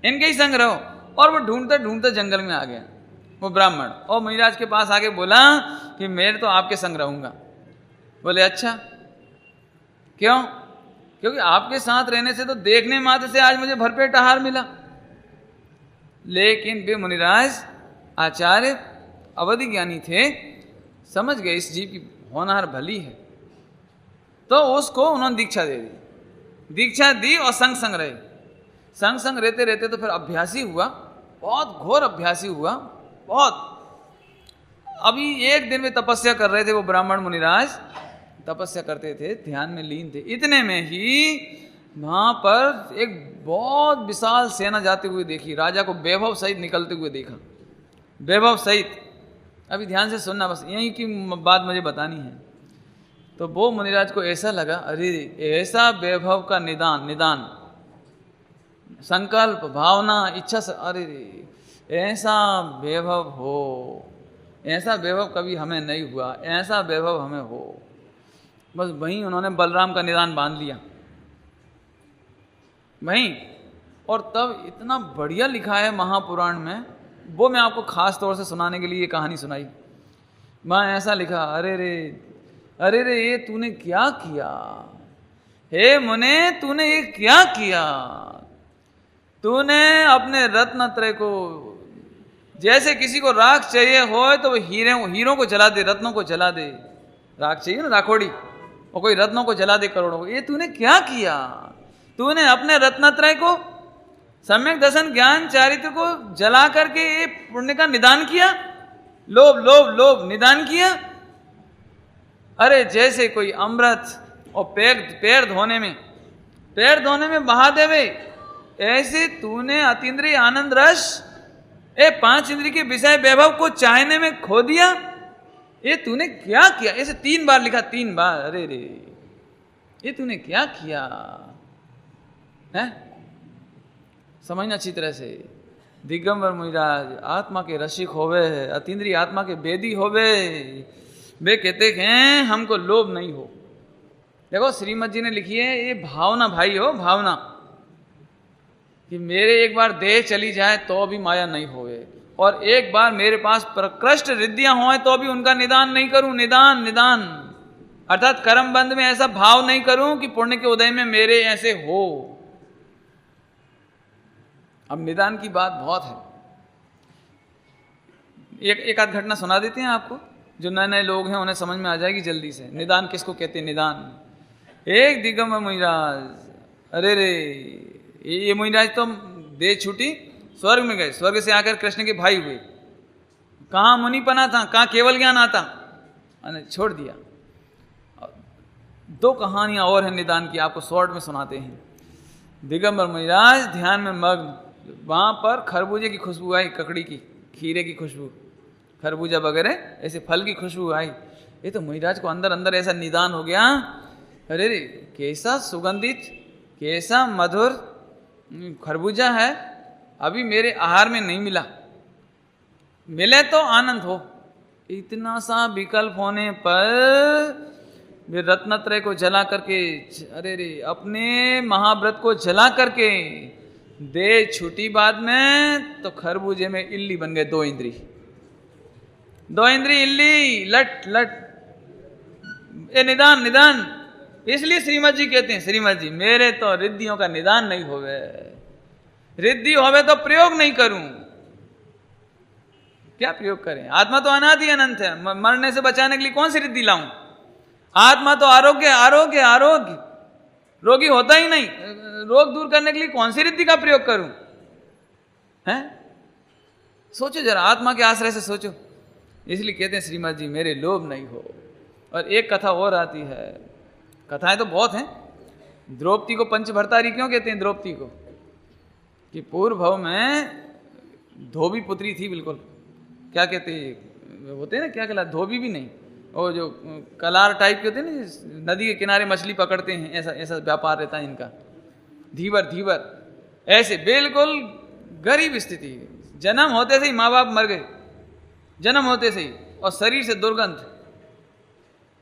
इनके ही संग रहो। और वो ढूंढते ढूंढते जंगल में आ गया वो ब्राह्मण, और मुनिराज के पास आके बोला कि मैं तो आपके संग रहूंगा। बोले अच्छा क्यों? क्योंकि आपके साथ रहने से तो देखने मात्र से आज मुझे भरपेट आहार मिला। लेकिन वे मुनिराज आचार्य अवधि ज्ञानी थे, समझ गए इस जीव की होनहार भली है, तो उसको उन्होंने दीक्षा दे दी, दीक्षा दी और संग संग रहे। संग संग रहते रहते तो फिर अभ्यासी हुआ, बहुत घोर अभ्यासी हुआ, बहुत। अभी एक दिन में तपस्या कर रहे थे वो ब्राह्मण मुनिराज, तपस्या करते थे, ध्यान में लीन थे। इतने में ही वहां पर एक बहुत विशाल सेना जाते हुए देखी, राजा को वैभव सहित निकलते हुए देखा, वैभव सहित। अभी ध्यान से सुनना, बस यहीं की बात मुझे बतानी है। तो वो मुनिराज को ऐसा लगा, अरे ऐसा वैभव का निदान, निदान संकल्प भावना इच्छा से, अरे ऐसा वैभव हो, ऐसा वैभव कभी हमें नहीं हुआ, ऐसा वैभव हमें हो। बस वहीं उन्होंने बलराम का निदान बांध लिया वहीं। और तब इतना बढ़िया लिखा है महापुराण में, वो मैं आपको खास तौर से सुनाने के लिए ये कहानी सुनाई। मैं ऐसा लिखा, अरे रे ये तूने क्या किया, हे मुने तूने ये क्या किया, तूने अपने रत्नत्रय को, जैसे किसी को राख चाहिए हो तो वो हीरों को जला दे, रत्नों को जला दे, राख चाहिए ना राखोड़ी, और कोई रत्नों को जला दे करोड़ों को, ये तूने क्या किया, तूने अपने रत्नत्रय को, सम्यक दर्शन ज्ञान चारित्र को जला करके ये पुण्य का निदान किया, लोभ लोभ लोभ निदान किया। अरे जैसे कोई अमृत और पैर धोने में बहा देवे, ऐसे तूने अतीन्द्रिय आनंद रस, 5 इंद्रिय के विषय वैभव को चाहने में खो दिया, ये तूने क्या किया। ऐसे 3 बार लिखा, 3 बार, अरे रे ये तूने क्या किया है। समझना अच्छी तरह से, दिगंबर मुनिराज आत्मा के रसिक होवे, अतीन्द्रिय आत्मा के वेदी होवे, वे कहते हैं हमको लोभ नहीं हो। देखो श्रीमद जी ने लिखी है ये भावना भाई हो, भावना कि मेरे एक बार देह चली जाए तो भी माया नहीं होवे, और एक बार मेरे पास प्रकृष्ट रिद्धियां होए तो भी उनका निदान नहीं करूं, निदान अर्थात कर्म बंध में ऐसा भाव नहीं करूं कि पुण्य के उदय में मेरे ऐसे हो। अब निदान की बात बहुत है, एक आध घटना सुना देते हैं आपको, जो नए नए लोग हैं उन्हें समझ में आ जाएगी जल्दी से। निदान किसको कहते हैं, निदान। एक दिगंबर मुनिराज, अरे रे ये मुनिराज तो देह छूटी, स्वर्ग में गए, स्वर्ग से आकर कृष्ण के भाई हुए, कहाँ मुनिपना था, कहाँ केवल ज्ञान आता, छोड़ दिया। 2 कहानियां और हैं निदान की, आपको शॉर्ट में सुनाते हैं। दिगंबर मुनिराज ध्यान में मग्न, वहां पर खरबूजे की खुशबू आई, ककड़ी की, खीरे की खुशबू, खरबूजा वगैरह ऐसे फल की खुशबू आई। ये तो मुनिराज को अंदर अंदर ऐसा निदान हो गया, अरे रे कैसा सुगंधित, कैसा मधुर खरबूजा है, अभी मेरे आहार में नहीं मिला, मिले तो आनंद हो। इतना सा विकल्प होने पर वे रत्नत्रय को जला करके, अरे रे अपने महाव्रत को जला करके दे छूटी बाद में, तो खरबूजे में इल्ली बन गए, 2 इंद्री इल्ली, लट लट, ये निदान। इसलिए श्रीमद जी कहते हैं, श्रीमद जी मेरे तो रिद्धियों का निदान नहीं होवे, रिद्धि होवे तो प्रयोग नहीं करूं, क्या प्रयोग करें, आत्मा तो अनादि अनंत है, मरने से बचाने के लिए कौन सी रिद्धि लाऊं, आत्मा तो आरोग्य, रोगी होता ही नहीं, रोग दूर करने के लिए कौन सी रिद्धि का प्रयोग करूं, हैं? सोचो जरा, आत्मा के आश्रय से सोचो। इसलिए कहते हैं श्रीमद जी मेरे लोभ नहीं हो। और एक कथा और आती है, कथाएं तो बहुत हैं। द्रौपदी को पंचभर्तारी क्यों कहते हैं, द्रौपदी को, कि पूर्व भव में धोबी पुत्री थी, बिल्कुल क्या कहते होते हैं ना, क्या कहला, धोबी भी नहीं, और जो कलार टाइप के होते हैं ना, नदी के किनारे मछली पकड़ते हैं, ऐसा व्यापार रहता है इनका, धीवर, ऐसे बिल्कुल गरीब स्थिति, जन्म होते से ही माँ बाप मर गए, जन्म होते से ही, और शरीर से दुर्गंध,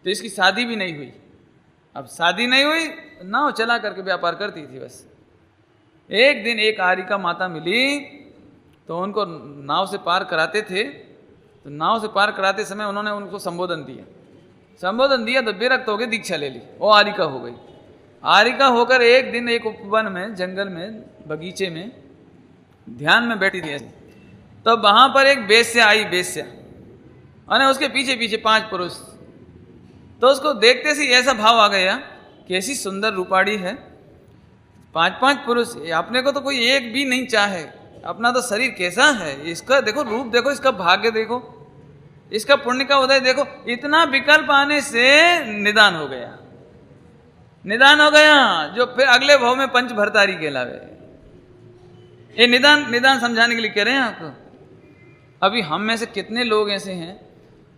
तो इसकी शादी भी नहीं हुई। अब शादी नहीं हुई, नाव चला करके व्यापार करती थी बस। एक दिन एक आरिका माता मिली, तो उनको नाव से पार कराते थे, तो नाव से पार कराते समय उन्होंने उनको संबोधन दिया तो विरक्त हो गए, दीक्षा ले ली, वो आरिका हो गई। आरिका होकर एक दिन एक उपवन में, जंगल में, बगीचे में ध्यान में बैठी थी, तो वहां पर एक वेश्या आई, और उसके पीछे पीछे 5 पुरुष, तो उसको देखते से ऐसा भाव आ गया, कैसी सुंदर रूपाड़ी है, 5 पुरुष, अपने को तो कोई एक भी नहीं चाहे, अपना तो शरीर कैसा है, इसका देखो रूप, देखो इसका भाग्य, देखो इसका पुण्य का उदय देखो। इतना विकल्प आने से निदान हो गया, जो फिर अगले भाव में पंचभर्तारी कहलावे। ये निदान समझाने के लिए कह रहे हैं आपको। अभी हम में से कितने लोग ऐसे हैं,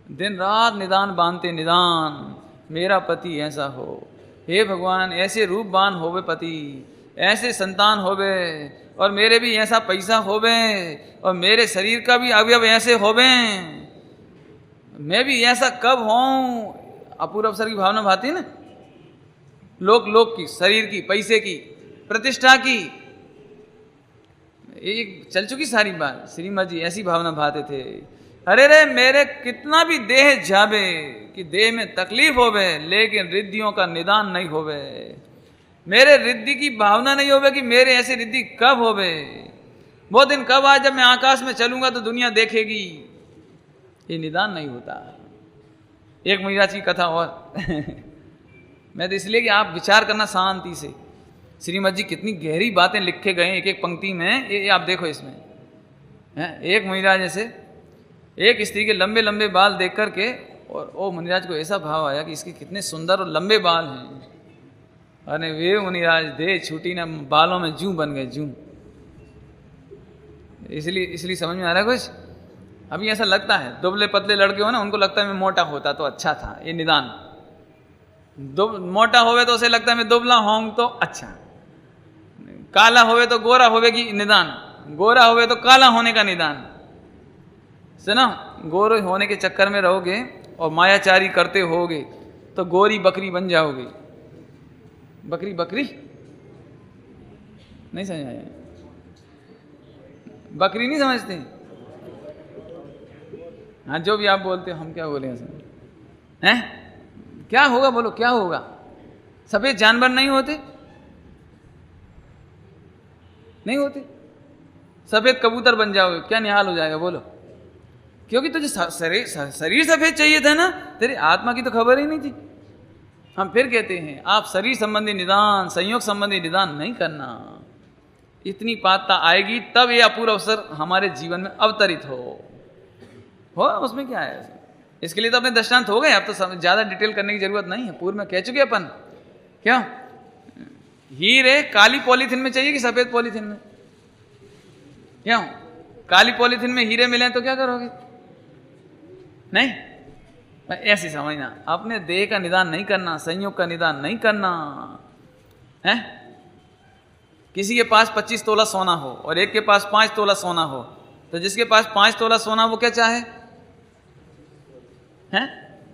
दिन रात निदान बांधते, निदान मेरा पति ऐसा हो, हे भगवान ऐसे रूपवान होवे पति, ऐसे संतान होवे, और मेरे भी ऐसा पैसा होवे, और मेरे शरीर का भी अवयव ऐसे होवे, मैं भी ऐसा कब होऊं। अपूर्व अवसर की भावना भाती ना, लोक की, शरीर की, पैसे की, प्रतिष्ठा की, एक चल चुकी सारी बात। श्रीमद जी ऐसी भावना भाते थे, अरे रे मेरे कितना भी देह जावे कि देह में तकलीफ होवे लेकिन रिद्धियों का निदान नहीं होवे, मेरे रिद्धि की भावना नहीं होवे कि मेरे ऐसे रिद्धि कब होवे, वो दिन कब आए जब मैं आकाश में चलूंगा तो दुनिया देखेगी, ये निदान नहीं होता। एक महाराज की कथा और मैं तो इसलिए कि आप विचार करना शांति से। श्रीमद जी कितनी गहरी बातें लिखे गए एक एक पंक्ति में, ये आप देखो इसमें है। एक मुनिराज जैसे एक स्त्री के लंबे लंबे बाल देख करके और ओ मुनिराज को ऐसा भाव आया कि इसके कितने सुंदर और लंबे बाल हैं। अरे वे मुनिराज दे छूटी ना, बालों में जूं बन गए जूं। इसलिए समझ में आ रहा है कुछ? अभी ऐसा लगता है दुबले पतले लड़के हो ना, उनको लगता है मैं मोटा होता तो अच्छा था, ये निदान। मोटा होवे तो उसे लगता है मैं दुबला होऊं तो अच्छा, काला होवे तो गोरा होवे की निदान, गोरा होवे तो काला होने का निदान। सुनो, गोरे होने के चक्कर में रहोगे और मायाचारी करते होगे तो गोरी बकरी बन जाओगे। बकरी बकरी नहीं समझ आया? बकरी नहीं समझते? हाँ, जो भी आप बोलते हो, हम क्या बोले हैं? क्या होगा बोलो, क्या होगा? सफेद जानवर नहीं होते? नहीं होते? सफेद कबूतर बन जाओगे, क्या निहाल हो जाएगा बोलो? क्योंकि तुझे शरीर सफेद चाहिए था ना, तेरी आत्मा की तो खबर ही नहीं थी। हम फिर कहते हैं आप शरीर संबंधी निदान, संयोग संबंधी निदान नहीं करना। इतनी पात्रता आएगी तब ये अपूर्व अवसर हमारे जीवन में अवतरित हो उसमें क्या है? इसके लिए तो अपने दृष्टांत हो गए, अब तो ज्यादा डिटेल करने की जरूरत नहीं है, पूर्व में कह चुके अपन। क्यों हीरे काली पॉलीथिन में चाहिए कि सफेद पॉलीथिन में? क्यों काली पॉलीथिन में हीरे मिले तो क्या करोगे? नहीं, ऐसी समझना, अपने देह का निदान नहीं करना, संयोग का निदान नहीं करना है। किसी के पास 25 तोला सोना हो और एक के पास 5 तोला सोना हो, तो जिसके पास 5 तोला सोना वो क्या चाहे? हैं?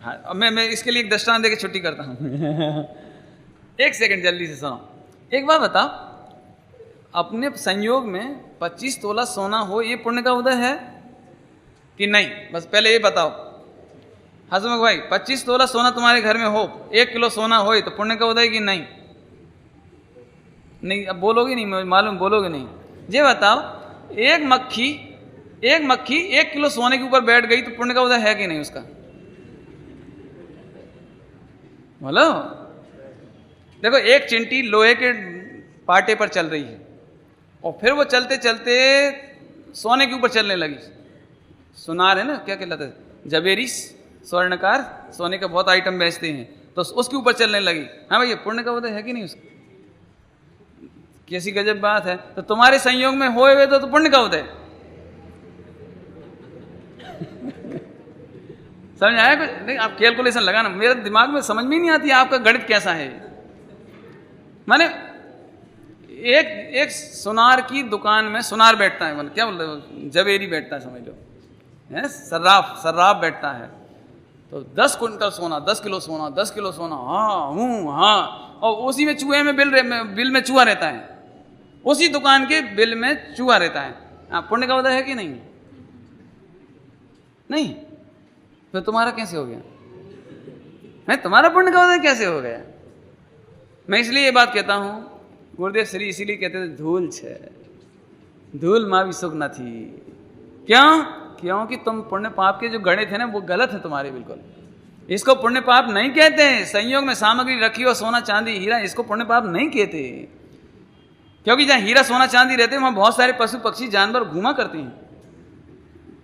हाँ, मैं इसके लिए एक दृष्टांत देके छुट्टी करता हूं। एक सेकंड जल्दी से सुनो। एक बात बताओ, अपने संयोग में 25 तोला सोना हो, ये पुण्य का उदय है कि नहीं? बस पहले ये बताओ हसमुख भाई, 25 तोला सोना तुम्हारे घर में हो, 1 किलो सोना हो, तो पुण्य का उदय कि नहीं? नहीं, अब बोलोगे नहीं, मालूम बोलोगे नहीं। ये बताओ, एक मक्खी 1 किलो सोने के ऊपर बैठ गई तो पुण्य का उदय है कि नहीं उसका? बोलो। देखो, एक चिंटी लोहे के पाटे पर चल रही है और फिर वो चलते चलते सोने के ऊपर चलने लगी। सुनार है ना, क्या कहलाता है, जबेरी स्वर्णकार, सोने का बहुत आइटम बेचते हैं, तो उसके ऊपर चलने लगी। हाँ भैया, पुण्य का उदय है कि नहीं उसका? कैसी गजब बात है। तो तुम्हारे संयोग में होए हुए तो पुण्य का उदय। समझ आया कुछ? नहीं, आप कैलकुलेशन लगाना, मेरे दिमाग में समझ में नहीं आती आपका गणित कैसा है। माने एक सुनार की दुकान में सुनार बैठता है, क्या बोलते हो, जवेरी बैठता है, समझ लो, है सर्राफ बैठता है। तो 10 कुंटल सोना, 10 किलो सोना, 10 किलो सोना, हाँ, और उसी में चूहे में बिल में चूहा रहता है, उसी दुकान के बिल में चूहा रहता है। पुण्य का उदय है कि नहीं? नहीं, तो तुम्हारा कैसे हो गया? मैं तुम्हारा पुण्य का उदय कैसे हो गया? मैं इसलिए ये बात कहता हूं, गुरुदेव श्री इसीलिए कहते थे धूल छे धूल माँ भी सुख न थी। क्यों? क्योंकि तुम पुण्य पाप के जो गणित है ना, वो गलत है तुम्हारे बिल्कुल। इसको पुण्य पाप नहीं कहते हैं। संयोग में सामग्री रखी हो, सोना चांदी हीरा, इसको पुण्य पाप नहीं कहते, क्योंकि जहाँ हीरा सोना चांदी रहते हैं वहां बहुत सारे पशु पक्षी जानवर घूमा करते हैं,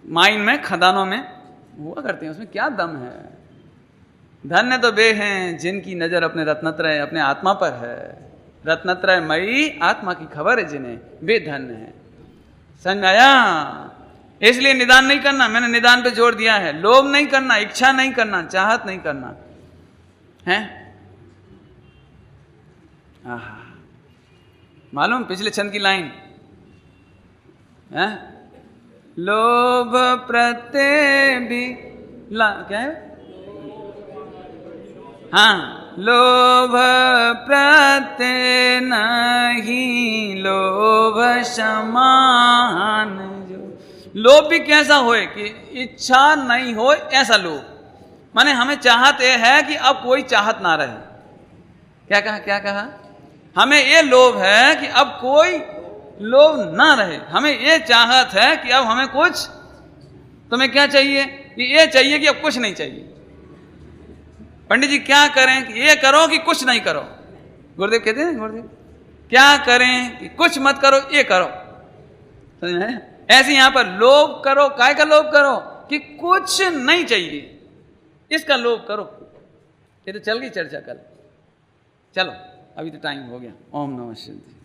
माइन में, खदानों में हुआ करते हैं। उसमें क्या दम है? धन्य तो वे हैं जिनकी नजर अपने रत्नत्रय, अपने आत्मा पर है। रत्नत्रय मई आत्मा की खबर है जिन्हें, वे धन्य है। समझ आया? इसलिए निदान नहीं करना, मैंने निदान पे जोर दिया है। लोभ नहीं करना, इच्छा नहीं करना, चाहत नहीं करना है। मालूम पिछले छंद की लाइन है, लोभ प्रत्यय भी क्या है? हाँ, लोभ प्रत्यय नहीं लोभ समान जो। लोभ भी कैसा होए कि इच्छा नहीं हो ऐसा लोभ, माने हमें चाहत ये है कि अब कोई चाहत ना रहे। क्या कहा? हमें ये लोभ है कि अब कोई लोभ ना रहे, हमें ये चाहत है कि अब हमें कुछ, तुम्हें क्या चाहिए? कि ये चाहिए कि अब कुछ नहीं चाहिए। पंडित जी क्या करें कि ये करो कि कुछ नहीं करो। गुरुदेव कहते हैं, गुरुदेव क्या करें कि कुछ मत करो, ये करो। समझ में? ऐसे यहां पर लोभ करो, काय का लोभ करो? कि कुछ नहीं चाहिए, इसका लोभ करो। ये तो चल गई चर्चा कल। चलो अभी तो टाइम हो गया। ओम नमः शिवाय।